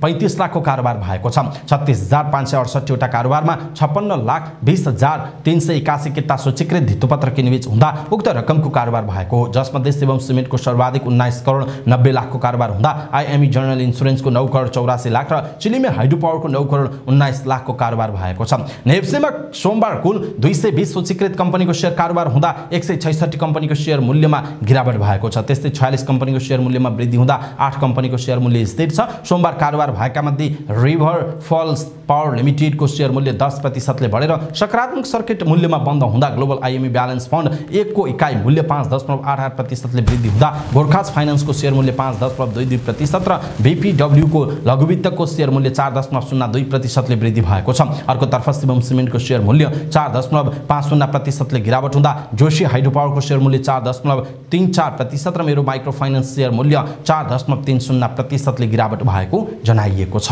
35 लाखको कारोबार भएको छ। 36,568 वटा कारोबारमा 56,20,381 किता सूचीकृत धितोपत्र किनिबेच हुँदा उक्त रकमको कारोबार भएको हो। जसमध्ये शिवम सिमेन्टको सर्वाधिक 19 करोड 90 लाखको कारोबार हुँदा आइएमई जनरल इन्स्योरेन्सको 9 करोड 84 लाख र चिलिमे हाइड्रो पावरको 9 करोड 19 लाखको कारोबार भएको छ। नेप्सेमा सोमबार कुल 220 सूचीकृत कम्पनीको शेयर कारोबार हुँदा 166 कम्पनीको शेयर मूल्यमा गिरावट भएको छ। त्यस्तै 46 कम्पनीको शेयर मूल्यमा वृद्धि हुँदा 8 कम्पनीको शेयर मूल्य स्थिर छ। सोमबार कारोबार भएका मध्ये रिभर फल्स पावर लिमिटेडको शेयर मूल्य 10% ले बढेर सकारात्मक सर्किट मूल्यमा बन्द हुँदा ग्लोबल आइएमई ब्यालेन्स फन्ड 1 को इकाइ मूल्य 5.88% ले वृद्धि हुँदा गोर्खाज फाइनान्सको शेयर मूल्य 5.22% र बीपीडब्ल्यू को लघु वित्तको शेयर मूल्य 4.02% ले वृद्धि भएको छ। अर्कोतर्फ शिवम सिमेन्टको शेयर मूल्य 4.50% ले गिरावट हुँदा जोशी हाइड्रो पावरको शेयर मूल्य 4.34% र मेरो माइक्रो फाइनान्स शेयर मूल्य 4.30% ले गिरावट भएको जनाइएको छ।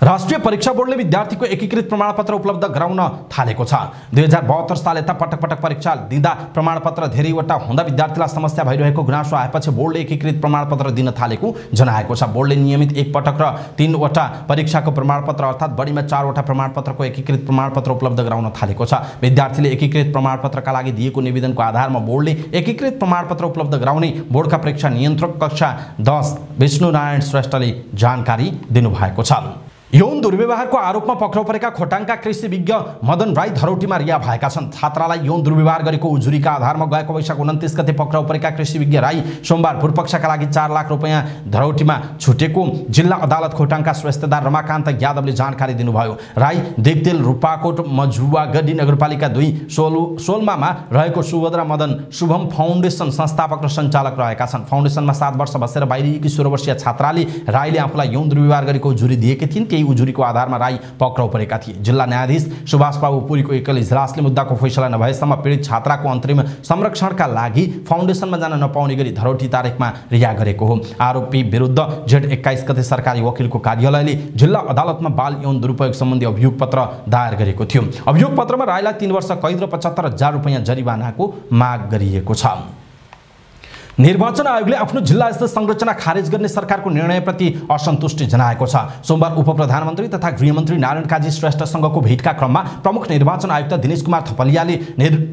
राष्ट्रिय परीक्षा बोर्डले विद्यार्थीको एकीकृत प्रमाणपत्र उपलब्ध गराउन थालेको छ। 2072 साल यता पटक पटक परीक्षा दिँदा प्रमाणपत्र धेरैवटा हुँदा विद्यार्थीलाई समस्या भइरहेको गुनासो आएपछि बोर्डले एकीकृत प्रमाणपत्र दिन थालेको जनाएको छ। बोर्डले नियमित एक पटक र 3 वटा परीक्षाको प्रमाणपत्र अर्थात् बढीमा 4 वटा प्रमाणपत्रको एकीकृत प्रमाणपत्र उपलब्ध गराउन थालेको छ। विद्यार्थीले एकीकृत प्रमाणपत्रका लागि दिएको निवेदनको आधारमा बोर्डले एकीकृत प्रमाणपत्र उपलब्ध गराउने बोर्डका परीक्षा नियन्त्रक कक्षा 10 विष्णुनारायण श्रेष्ठले जानकारी दिनुभएको छ। यौन दुर्व्यवहारको आरोपमा पक्राउ परेका खोटाङका कृषि विज्ञ मदन राई धरौटीमा रिहा भएका छन्। छात्रालाई यौन दुर्व्यवहार गरेको उजुरीका आधारमा गएको वैशाख 29 गते पक्राउ परेका कृषि विज्ञ राई सोमबार पूर्वपक्षका लागि 4 लाख रुपैयाँ धरौटीमा छुटेको जिल्ला अदालत खोटाङका स्वस्थदार रमाकान्त यादवले जानकारी दिनुभयो। राई दिगतेल रूपाकोट मझुवागढी नगरपालिका 2 सोलमामा रहेको सुभद्रा मदन शुभम फाउन्डेसन संस्थापक र सञ्चालक रहेका छन्। फाउन्डेसनमा 7 वर्ष बसेर बाहिरिएकी 16 वर्षीय छात्राले राईले आफूलाई यौन दुर्व्यवहार गरेको उजुरी दिएकी थिइन्। उजुरीको आधारमा राई पक्राउ परेका थिए। जिल्ला न्यायाधीश सुभाष बाबु पुरीको एकल इजलासले मुद्दाको फैसला नभएसम्म पीडित छात्राको अन्तरिम संरक्षणका लागि फाउन्डेसनमा जान नपाउने गरी धरौटी तारिखमा रिहा गरेको हो। आरोपी विरुद्ध जेठ 21 गते सरकारी वकिलको कार्यालयले जिल्ला अदालतमा बाल यौन दुरुपयोग सम्बन्धी अभियोग पत्र दायर गरेको थियो। अभियोग पत्रमा राईलाई 3 वर्ष कैद र 75,000 रुपैयाँ जरिवानाको माग गरिएको छ। निर्वाचन आयोगले आफ्नो जिल्ला स्थित संरचना खारेज गर्ने सरकारको निर्णयप्रति असन्तुष्टि जनाएको छ। सोमबार उपप्रधानमन्त्री तथा गृहमन्त्री नारायण काजी श्रेष्ठसँगको भेटका क्रममा प्रमुख निर्वाचन आयुक्त दिनेश कुमार थपलियाले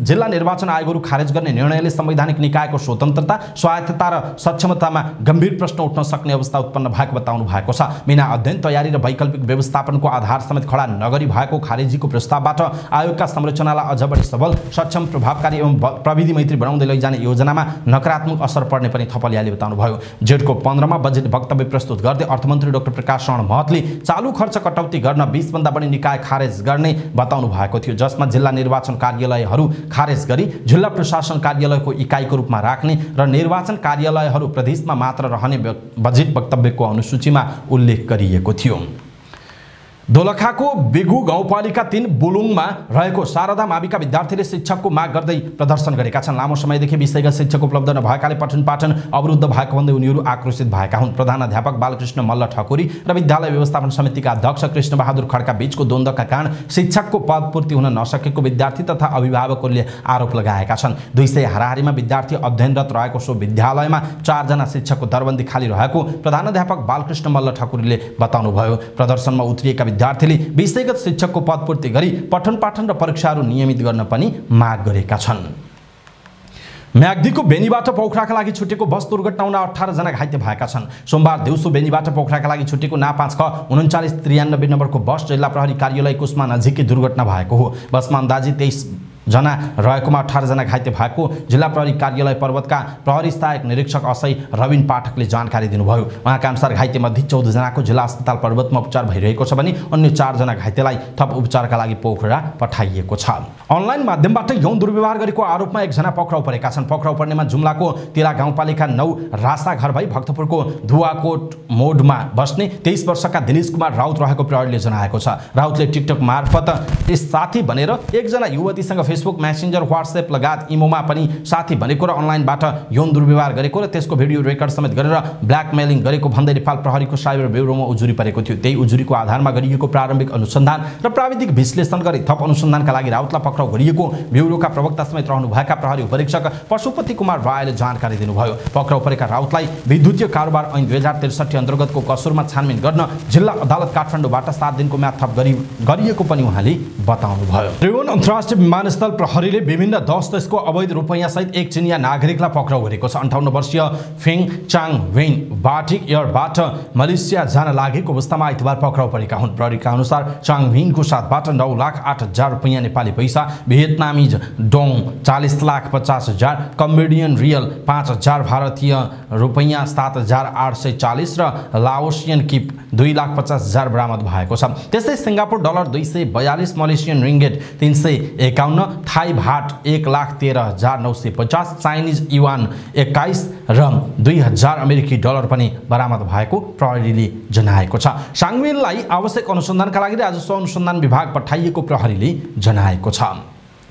जिल्ला निर्वाचन आयोगहरू खारेज गर्ने निर्णयले संवैधानिक निकायको स्वतन्त्रता, स्वायत्तता र सक्षमतामा गम्भीर प्रश्न उठ्न सक्ने अवस्था उत्पन्न भएको बताउनु भएको छ। बिना अध्ययन, तयारी र वैकल्पिक व्यवस्थापनको आधार समेत खडा नगरी भएको खारेजीको प्रस्तावबाट आयोगका संरचनालाई अझ बढी सबल, सक्षम, प्रभावकारी एवं प्रविधि मैत्री बनाउँदै लैजाने योजनामा नकारात्मक असर पर्ने पनि थपलियाले बताउनुभयो। जेठको 15 मा बजेट वक्तव्य प्रस्तुत गर्दै अर्थमन्त्री डाक्टर प्रकाश शरण महतले चालु खर्च कटौती गर्न 20 भन्दा बढी निकाय खारेज गर्ने बताउनु भएको थियो, जसमा जिल्ला निर्वाचन कार्यालयहरू खारेज गरी जिल्ला प्रशासन कार्यालयको इकाइको रूपमा राख्ने र निर्वाचन कार्यालयहरू प्रदेशमा मात्र रहने बजेट वक्तव्यको अनुसूचीमा उल्लेख गरिएको थियो। दोलखाको बिगु गाउँपालिका 3 बुलुङमा रहेको शारदा माविका विद्यार्थीले शिक्षकको माग गर्दै प्रदर्शन गरेका छन्। लामो समयदेखि विषयगत शिक्षक उपलब्ध नभएकाले पठन पाठन अवरुद्ध भएको भन्दै उनीहरू आक्रोशित भएका हुन्। प्रधानाध्यापक बालकृष्ण मल्ल ठकुरी र विद्यालय व्यवस्थापन समितिका अध्यक्ष कृष्णबहादुर खड्का बीचको द्वन्द्वका कारण शिक्षकको पदपूर्ति हुन नसकेको विद्यार्थी तथा अभिभावकहरूले आरोप लगाएका छन्। 200 हाराहारीमा विद्यार्थी अध्ययनरत रहेको सो विद्यालयमा 4 जना शिक्षकको दरबन्दी खाली रहेको प्रधानाध्यापक बालकृष्ण मल्ल ठकुरीले बताउनुभयो। प्रदर्शनमा उत्रिएका विद्यार्थीले विषयगत शिक्षकको पदपूर्ति गरी पठन पाठन र परीक्षाहरू नियमित गर्न पनि माग गरेका छन्। म्याग्दीको बेनीबाट पोखराका लागि छुटेको बस दुर्घटना हुन 18 जना घाइते भएका छन्। सोमबार दिउँसो बेनीबाट पोखराका लागि छुटेको ना 5 ख 3993 नम्बरको बस जिल्ला प्रहरी कार्यालय कुस्मा नजिकै दुर्घटना भएको हो। बसमा अन्दाजी 23 जना रहेकोमा 18 जना घाइते भएको जिल्ला प्रहरी कार्यालय पर्वतका प्रहरी सहायक निरीक्षक असै रविन पाठकले जानकारी दिनुभयो। उहाँका अनुसार घाइते मध्ये 14 जनाको जिल्ला अस्पताल पर्वतमा उपचार भइरहेको छ भने अन्य 4 जना घाइतेलाई थप उपचारका लागि पोखरा पठाइएको छ। अनलाइन माध्यमबाट यौन दुर्व्यवहार गरेको आरोपमा 1 जना पक्राउ परेका छन्। पक्राउ पर्नेमा जुम्लाको तिला गाउँपालिका 9 रासा घर भई भक्तपुरको धुवाकोट मोडमा बस्ने 23 वर्षका दिनेश कुमार राउत रहेको प्रहरीले जनाएको छ। राउतले टिकटक मार्फत यस साथी बनेर 1 जना युवतीसँग फेसबुक, मेसेन्जर, व्हाट्सएप लगायत इमोमा पनि साथी बनेको र अनलाइनबाट यौन दुर्व्यवहार गरेको र त्यसको भिडियो रेकर्ड समेत गरेर ब्ल्याकमेलिङ गरेको भन्दै नेपाल प्रहरीको साइबर ब्युरोमा उजुरी परेको थियो। त्यही उजुरीको आधारमा गरिएको प्रारम्भिक अनुसन्धान र प्राविधिक विश्लेषण गरी थप अनुसन्धानका लागि राउतलाई पक्राउ गरिएको ब्युरोका प्रवक्ता समेत रहनुभएका प्रहरी उपरीक्षक पशुपति कुमार रायले जानकारी दिनुभयो। पक्राउ परेका राउतलाई विद्युतीय कारोबार ऐन 2063 अन्तर्गतको कसुरमा छानबिन गर्न जिल्ला अदालत काठमाडौँबाट 7 दिनको म्याद थप गरिएको पनि उहाँले बताउनुभयो। त्रिभुवन अन्तर्राष्ट्रिय विमानस्थल प्रहरीले विभिन्न 10 देशको अवैध रुपैयाँ सहित 1 चिनिया नागरिकलाई पक्राउ गरेको छ। 58 वर्षीय फेङ चाङ वेन बाटिक एयरबाट मलेसिया जान लागेको अवस्थामा आइतबार पक्राउ परेका हुन्। प्रहरीका अनुसार चाङ वेनको साथबाट 9,08,000 रुपैयाँ नेपाली पैसा, भियतनामीज डोङ 40,50,000, कम्बोडियन रियल 5,000, भारतीय रुपैयाँ 7,840 र लाओसियन किप 2,50,000 बरामद भएको छ। त्यस्तै Singapore dollar 242, Malaysian ringgit 351, Thai भाट 1,13,950, चाइनिज युआन 21 र 2,000 अमेरिकी डलर पनि बरामद भएको प्रहरीले जनाएको छ। साङवेनलाई आवश्यक अनुसन्धानका लागि राजस्व अनुसन्धान विभाग पठाइएको प्रहरीले जनाएको छ।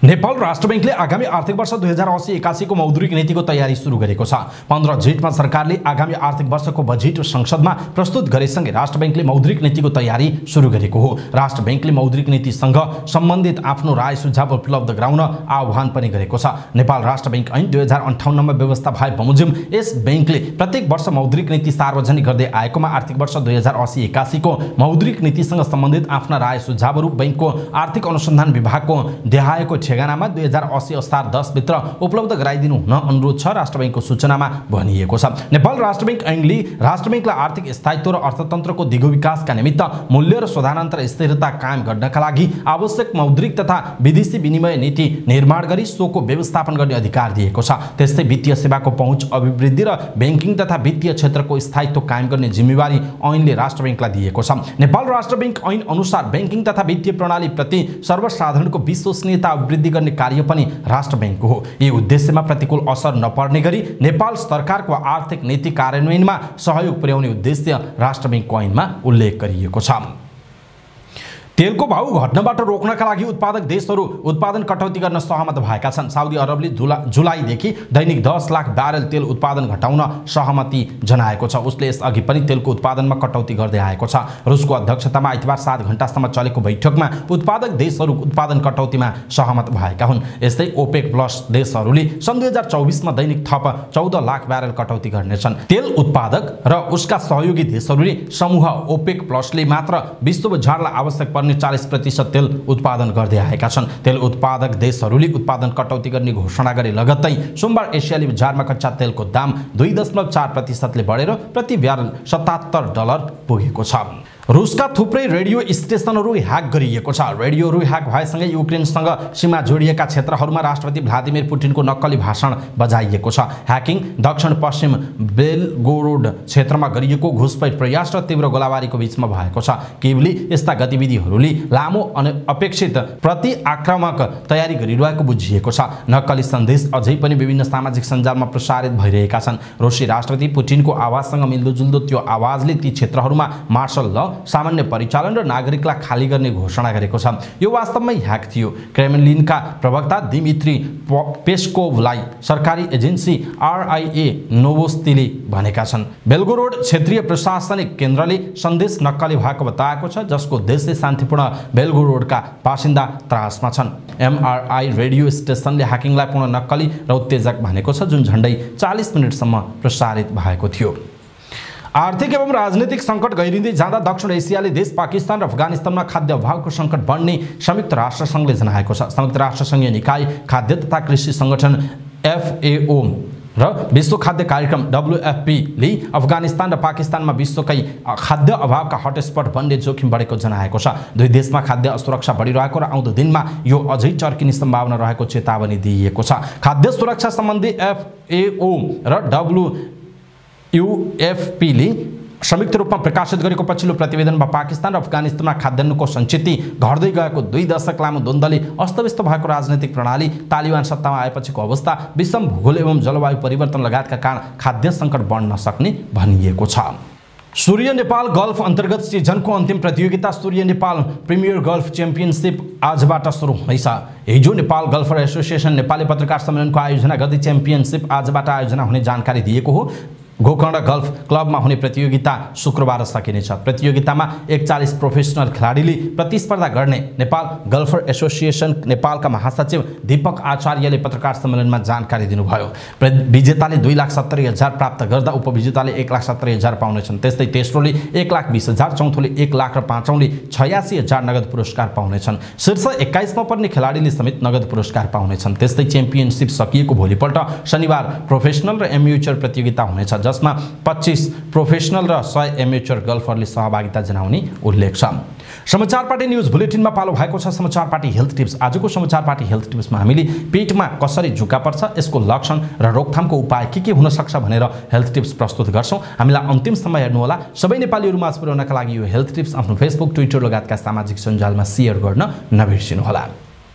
नेपाल राष्ट्र बैंकले आगामी आर्थिक वर्ष 2080-81 को मौद्रिक नीतिको तयारी सुरु गरेको छ। 15 जेठमा सरकारले आगामी आर्थिक वर्षको बजेट संसदमा प्रस्तुत गरेसँगै राष्ट्र बैंकले मौद्रिक नीतिको तयारी सुरु गरेको हो। राष्ट्र बैंकले मौद्रिक नीतिसँग सम्बन्धित आफ्नो राय सुझाव उपलब्ध गराउन आह्वान पनि गरेको छ। नेपाल राष्ट्र बैंक ऐन 2058 मा व्यवस्था भए बमोजिम यस बैंकले प्रत्येक वर्ष मौद्रिक नीति सार्वजनिक गर्दै आएकोमा आर्थिक वर्ष 2080-81 को मौद्रिक नीतिसँग सम्बन्धित आफ्ना राय सुझावहरू बैंकको आर्थिक अनुसन्धान विभागको देहायको ठेगानामा 2080 असार 10 भित्र उपलब्ध गराइदिनु हुन अनुरोध छ। राष्ट्र बैंकको सूचनामा भनिएको छ। नेपाल राष्ट्र बैंक ऐनले राष्ट्र बैंकलाई आर्थिक स्थायित्व र अर्थतन्त्रको दिगो विकासका निमित्त मूल्य र समानान्तर स्थिरता कायम गर्नका लागि आवश्यक मौद्रिक तथा विदेशी विनिमय नीति निर्माण गरी सोको व्यवस्थापन गर्ने अधिकार दिएको छ। त्यस्तै वित्तीय सेवाको पहुँच अभिवृद्धि र बैंकिङ तथा वित्तीय क्षेत्रको स्थायित्व कायम गर्ने जिम्मेवारी ऐनले राष्ट्र बैंकलाई दिएको छ। नेपाल राष्ट्र बैंक ऐन अनुसार बैंकिङ तथा वित्तीय प्रणाली प्रति सर्वसाधारणको विश्वसनीयता वृद्धि गर्ने कार्य पनि राष्ट्र बैंकको हो। यी उद्देश्यमा प्रतिकूल असर नपर्ने गरी नेपाल सरकारको आर्थिक नीति कार्यान्वयनमा सहयोग पुर्याउने उद्देश्य राष्ट्र बैंकको ऐनमा उल्लेख गरिएको छ। तेलको भाउ घट्नबाट रोक्नका लागि उत्पादक देशहरू उत्पादन कटौती गर्न सहमत भएका छन्। साउदी अरबले जुलाईदेखि दैनिक 10 लाख ब्यारेल तेल उत्पादन घटाउन सहमति जनाएको छ। उसले यसअघि पनि तेलको उत्पादनमा कटौती गर्दै आएको छ। रुसको अध्यक्षतामा आइतबार 7 घण्टासम्म चलेको बैठकमा उत्पादक देशहरू उत्पादन कटौतीमा सहमत भएका हुन्। यस्तै ओपेक प्लस देशहरूले सन् 2024 मा दैनिक थप 14 लाख ब्यारेल कटौती गर्नेछन्। तेल उत्पादक र उसका सहयोगी देशहरूले समूह ओपेक प्लसले मात्र विश्व बजारलाई आवश्यक 40% तेल उत्पादन गर्दै आएका छन्। तेल उत्पादक देशहरूले उत्पादन कटौती गर्ने घोषणा गरे लगत्तै सोमबार एसियाली बजारमा कच्चा तेलको दाम 2.4% ले बढेर प्रति ब्यारल $77 पुगेको छ। रुसका थुप्रै रेडियो स्टेशनहरू ह्याक गरिएको छ। रेडियोहरू ह्याक भएसँगै युक्रेनसँग सीमा जोडिएका क्षेत्रहरूमा राष्ट्रपति भ्लादिमिर पुटिनको नक्कली भाषण बजाइएको छ। ह्याकिङ दक्षिण पश्चिम बेलगोरोड क्षेत्रमा गरिएको घुसपैठ प्रयास र तीव्र गोलाबारीको बीचमा भएको छ। किभले यस्ता गतिविधिहरूले लामो अपेक्षित प्रतिआक्रमक तयारी गरिरहेको बुझिएको छ। नक्कली सन्देश अझै पनि विभिन्न सामाजिक सञ्जालमा प्रसारित भइरहेका छन्। रुसी राष्ट्रपति पुटिनको आवाजसँग मिल्दोजुल्दो त्यो आवाजले ती क्षेत्रहरूमा मार्शल ल, सामान्य परिचालन र नागरिकलाई खाली गर्ने घोषणा गरेको छ। यो वास्तवमै ह्याक थियो, क्रेमलिनका प्रवक्ता दिमित्री पेस्कोभलाई सरकारी एजेन्सी RIA नोभोस्तीले भनेका छन्। बेलगोरोड क्षेत्रीय प्रशासनिक केन्द्रले सन्देश नक्कली भएको बताएको छ, जसको उद्देश्य शान्तिपूर्ण बेलगोरोडका बासिन्दा त्रासमा छन्। MRI रेडियो स्टेसनले ह्याकिङलाई पूर्ण नक्कली र उत्तेजक भनेको छ, जुन झन्डै 40 मिनेटसम्म प्रसारित भएको थियो। आर्थिक एवं राजनीतिक सङ्कट गहिरिँदै जाँदा दक्षिण एसियाली देश पाकिस्तान र अफगानिस्तानमा खाद्य अभावको सङ्कट बढ्ने संयुक्त राष्ट्रसङ्घले जनाएको छ। संयुक्त राष्ट्रसङ्घीय निकाय खाद्य तथा कृषि सङ्गठन FAO र विश्व खाद्य कार्यक्रम WFP ले अफगानिस्तान र पाकिस्तानमा विश्वकै खाद्य अभावका हटस्पट बन्ने जोखिम बढेको जनाएको छ। दुई देशमा खाद्य असुरक्षा बढिरहेको र आउँदो दिनमा यो अझै चर्किने सम्भावना रहेको चेतावनी दिइएको छ। खाद्य सुरक्षा सम्बन्धी FAO र WFP ले संयुक्त रूपमा प्रकाशित गरेको पछिल्लो प्रतिवेदनमा पाकिस्तान र अफगानिस्तानमा खाद्यान्नको सञ्चित घट्दै गएको 2 दशक लामो द्वन्द्वले अस्तव्यस्त भएको राजनीतिक प्रणाली, तालिबान सत्तामा आएपछिको अवस्था, विषम भूगोल एवं जलवायु परिवर्तन लगायतका कारण खाद्य सङ्कट बढ्न सक्ने भनिएको छ। सूर्य नेपाल गल्फ अन्तर्गत सिजनको अन्तिम प्रतियोगिता सूर्य नेपाल प्रिमियर गल्फ च्याम्पियनसिप आजबाट सुरु हुँदैछ। हिजो नेपाल गल्फर एसोसिएसन नेपालले पत्रकार सम्मेलनको आयोजना गर्दै च्याम्पियनसिप आजबाट आयोजना हुने जानकारी दिएको हो। गोकर्ण गल्फ क्लबमा हुने प्रतियोगिता शुक्रबार सकिनेछ। प्रतियोगितामा 41 प्रोफेसनल खेलाडीले प्रतिस्पर्धा गर्ने नेपाल गल्फर एसोसिएसन नेपालका महासचिव दीपक आचार्यले पत्रकार सम्मेलनमा जानकारी दिनुभयो। विजेताले 2,70,000 प्राप्त गर्दा उपविजेताले 1,70,000 पाउनेछन्। त्यस्तै तेस्रोले 1,20,000, चौथोले 1 लाख र पाँचौँले 86,000 नगद पुरस्कार पाउनेछन्। शीर्ष 21 मा पर्ने खेलाडीले समेत नगद पुरस्कार पाउनेछन्। त्यस्तै च्याम्पियनसिप सकिएको भोलिपल्ट शनिबार प्रोफेसनल र एम्युचर प्रतियोगिता हुनेछ, जसमा 25 प्रोफेसनल र 100 एमेचर गल्फरले सहभागिता जनाउने उल्लेख छ। समाचार पार्टी न्युज बुलेटिनमा पालो भएको छ समाचार पार्टी हेल्थ टिप्स। आजको समाचार पार्टी हेल्थ टिप्समा हामीले पेटमा कसरी जुका पर्छ, यसको लक्षण र रोकथामको उपाय के हुन सक्छ भनेर हेल्थ टिप्स प्रस्तुत गर्छौं। हामीलाई अन्तिमसम्म हेर्नुहोला। सबै नेपालीहरू माझ पुर्याउनका लागि यो हेल्थ टिप्स आफ्नो फेसबुक, ट्विटर लगायतका सामाजिक सञ्जालमा शेयर गर्न नबिर्सिनुहोला।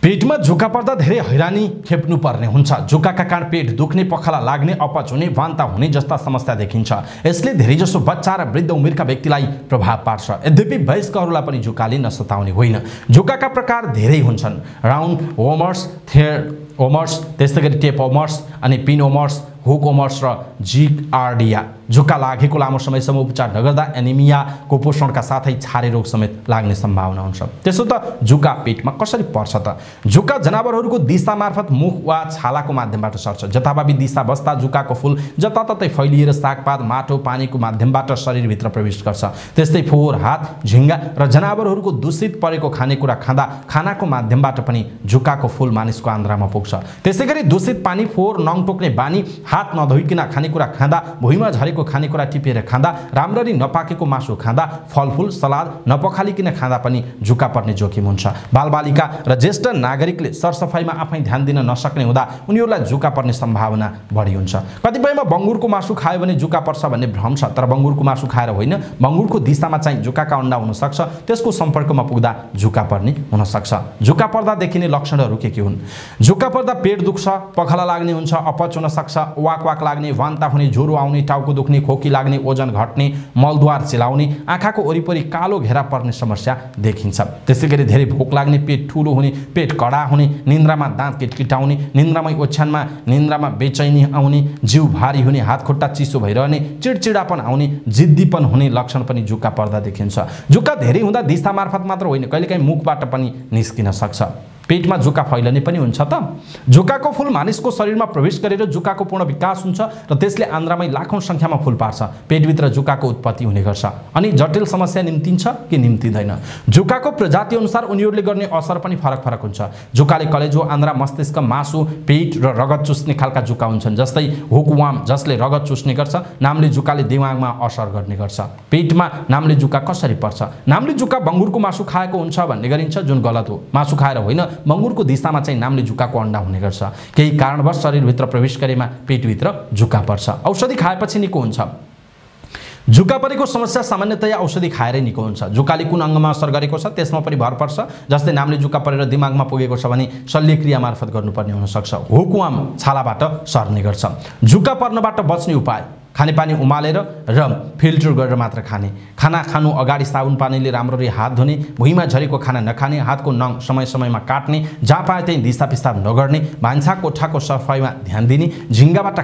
पेटमा जुका पर्दा धेरै हैरानी खेप्नु पर्ने हुन्छ। जुकाका कारण पेट दुख्ने, पखाला लाग्ने, अपच हुने, वान्ता हुने जस्ता समस्या देखिन्छ। यसले धेरैजसो बच्चा र वृद्ध उमेरका व्यक्तिलाई प्रभाव पार्छ। यद्यपि वयस्कहरूलाई पनि जुकाले नसताउने होइन। जुकाका प्रकार धेरै हुन्छन्। राउन्ड ओमर्स, थ्रेड ओमर्स, त्यसैगरी टेप ओमर्स अनि पिन ओमर्स, हुक ओमर्स र जिकार्डिया। जुका लागेको लामो समयसम्म उपचार नगर्दा एनिमिया, कुपोषणका साथै छारे रोग समेत लाग्ने सम्भावना हुन्छ। त्यसो त जुका पेटमा कसरी पर्छ त? जुका जनावरहरूको दिशा मार्फत मुख वा छालाको माध्यमबाट सर्छ। जताभावी दिशा बस्दा जुकाको फूल जताततै फैलिएर सागपात, माटो, पानीको माध्यमबाट शरीरभित्र प्रवेश गर्छ। त्यस्तै फोहोर, हात, झिङ्गा र जनावरहरूको दूषित परेको खानेकुरा खाँदा खानाको माध्यमबाट पनि जुकाको फूल मानिसको आन्द्रामा पुग्छ। त्यसैगरी दूषित पानी, फोहोर, नङ टोक्ने बानी, हात नधोइकन खानेकुरा खाँदा, भुइँमा झरेको खानेकुरा टिपेर खाँदा, राम्ररी नपाकेको मासु खाँदा, फलफुल, सलाद नपखालिकन खाँदा पनि जुका पर्ने जोखिम हुन्छ। बालबालिका र ज्येष्ठ नागरिकले सरसफाइमा आफै ध्यान दिन नसक्ने हुँदा उनीहरूलाई जुका पर्ने सम्भावना बढी हुन्छ। कतिपयमा बङ्गुरको मासु खायो भने जुका पर्छ भन्ने भ्रम छ, तर बङ्गुरको मासु खाएर होइन, बङ्गुरको दिशामा चाहिँ जुकाका अन्डा हुन सक्छ। त्यसको सम्पर्कमा पुग्दा जुका पर्ने हुन सक्छ। जुका पर्दा देखिने लक्षणहरू के हुन्? जुका पर्दा पेट दुख्छ, पखाला लाग्ने हुन्छ, अपच हुन सक्छ, वाक लाग्ने, वान्ता हुने, ज्वरो आउने, टाउको दुख्ने, खोकी लाग्ने, ओजन घट्ने, मलद्वार चिलाउने, आँखाको वरिपरि कालो घेरा पर्ने समस्या देखिन्छ। त्यसैगरी धेरै भोक लाग्ने, पेट ठुलो हुने, पेट कडा हुने, निन्द्रामा दाँत किटकिटाउने, निन्द्रामै ओछ्यानमा निन्द्रामा बेचैनी आउने, जिउ भारी हुने, हात खुट्टा चिसो भइरहने, चिडचिडापन आउने, जिद्दीपन हुने लक्षण पनि जुका पर्दा देखिन्छ। जुका धेरै हुँदा दिशा मार्फत मात्र होइन, कहिलेकाहीँ मुखबाट पनि निस्किन सक्छ। पेटमा जुका फैलने पनि हुन्छ त। जुकाको फूल मानिसको शरीरमा प्रवेश गरेर जुकाको पूर्ण विकास हुन्छ र त्यसले आन्द्रामै लाखौं संख्यामा फूल पार्छ। पेटभित्र जुकाको उत्पत्ति हुने गर्छ अनि जटिल समस्या निम्तिन्छ कि निम्तिदैन। जुकाको प्रजाति अनुसार उनीहरूले गर्ने असर पनि फरक हुन्छ। जुकाले कलेजो, आन्द्रा, मस्तिष्क, मासु, पेट र रगत चुस्ने खालका जुका हुन्छन्। जस्तै हुकवाम जसले रगत चुस्ने गर्छ, नाम्ले जुकाले दिमागमा असर गर्ने गर्छ। पेटमा नाम्ले जुका कसरी पर्छ? नाम्ले जुका बङ्गुरको मासु खाएको हुन्छ भन्ने गरिन्छ, जुन गलत हो। मासु खाएर होइन, बङ्गुरको दिशामा चाहिँ नाम्ले जुकाको अन्डा हुने गर्छ। केही कारणवश शरीरभित्र प्रवेश गरेमा पेटभित्र जुका पर्छ। औषधि खाएपछि निको हुन्छ। जुका परेको समस्या सामान्यतया औषधि खाएरै निको हुन्छ। जुकाले कुन अङ्गमा असर गरेको छ त्यसमा पनि भर पर्छ। जस्तै नाम्ले जुका परेर दिमागमा पुगेको छ भने शल्यक्रिया मार्फत गर्नुपर्ने हुन सक्छ। हुकवाम छालाबाट सर्ने गर्छ। जुका पर्नबाट बच्ने उपाय: खानेपानी उमालेर र फिल्टर गरेर मात्र खाने, खाना खानु अगाडि साबुन पानीले राम्ररी हात धुने, भुइँमा झरेको खाना नखाने, हातको नङ समय समयमा काट्ने, जहाँ पाए त्यही दिसा पिसाब नगर्ने, भान्सा कोठाको सफाइमा ध्यान दिने, झिङ्गाबाट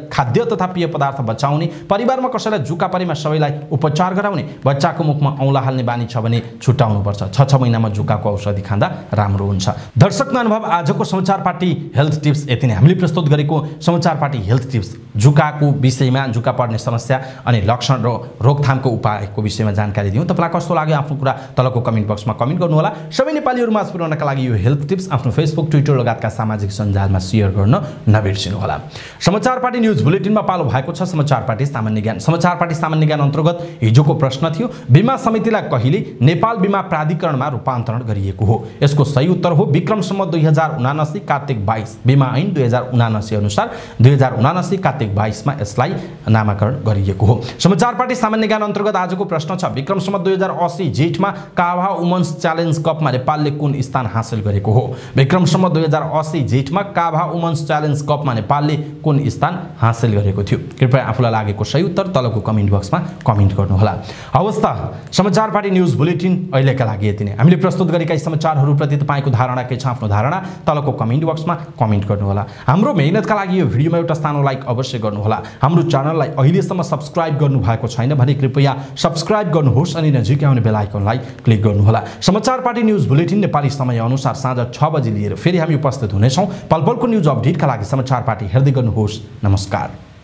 खाद्य तथा पेय पदार्थ बचाउने, परिवारमा कसैलाई जुका परेमा सबैलाई उपचार गराउने, बच्चाको मुखमा औँला हाल्ने बानी छ भने छुटाउनुपर्छ। 6 महिनामा जुकाको औषधि खाँदा राम्रो हुन्छ। दर्शक महानुभाव, आजको समाचार पार्टी हेल्थ टिप्स यति नै। हामीले प्रस्तुत गरेको समाचार पार्टी हेल्थ टिप्स जुकाको विषयमा, जुका पर्ने समस्या अनि लक्षण र रोकथामको उपायको विषयमा जानकारी दियौँ। तपाईलाई कस्तो लाग्यो आफ्नो कुरा तलको कमेन्ट बक्समा कमेन्ट गर्नुहोला। सबै नेपालीहरू माझ पुर्याउनका लागि यो हेल्थ टिप्स आफ्नो फेसबुक, ट्विटर लगायतका सामाजिक सञ्जालमा सेयर गर्न नबिर्सिनुहोला। समाचार पार्टी न्युज बुलेटिनमा पालो भएको छ समाचार पार्टी सामान्य ज्ञान। समाचार पार्टी सामान्य ज्ञान अन्तर्गत हिजोको प्रश्न थियो, बीमा समितिलाई कहिले नेपाल बीमा प्राधिकरणमा रूपान्तरण गरिएको हो? यसको सही उत्तर हो विक्रम सम्वत 2079 कार्तिक 22। बीमा ऐन 2079 अनुसार 2079 कार्तिक 22 मा यसलाई नामाकरण गरिएको हो। समाचार पार्टी सामान्य ज्ञान अन्तर्गत आजको प्रश्न छ, विक्रम सम्वत 2080 जेठमा काभा वुमन्स च्यालेन्ज कपमा नेपालले कुन स्थान हासिल गरेको हो? विक्रम सम्वत 2080 जेठमा काभा वुमन्स च्यालेन्ज कपमा नेपालले कुन स्थान हासिल गरेको थियो? कृपया आफूलाई लागेको सही उत्तर तलको कमेन्ट बक्समा कमेन्ट गर्नुहोला। हवस् त, समाचार पार्टी न्युज बुलेटिन अहिलेका लागि यति नै। हामीले प्रस्तुत गरेका समाचारहरूप्रति तपाईँको धारणा के छ? आफ्नो धारणा तलको कमेन्ट बक्समा कमेन्ट गर्नुहोला। हाम्रो मेहनतका लागि यो भिडियोमा एउटा सानो लाइक अवश्य गर्नुहोला। हाम्रो च्यानललाई अहिलेसम्म सब्स्क्राइब गर्नु भएको छैन भने कृपया सब्स्क्राइब गर्नुहोस् अनि नजिकै आउने बेल आइकनलाई क्लिक गर्नुहोला। समाचार पार्टी न्युज बुलेटिन नेपाली समय अनुसार साँझ 6 बजे लिएर फेरि हामी उपस्थित हुनेछौँ। पलपलको न्युज अपडेटका लागि समाचार पार्टी हेर्दै गर्नुहोस्। नमस्कार।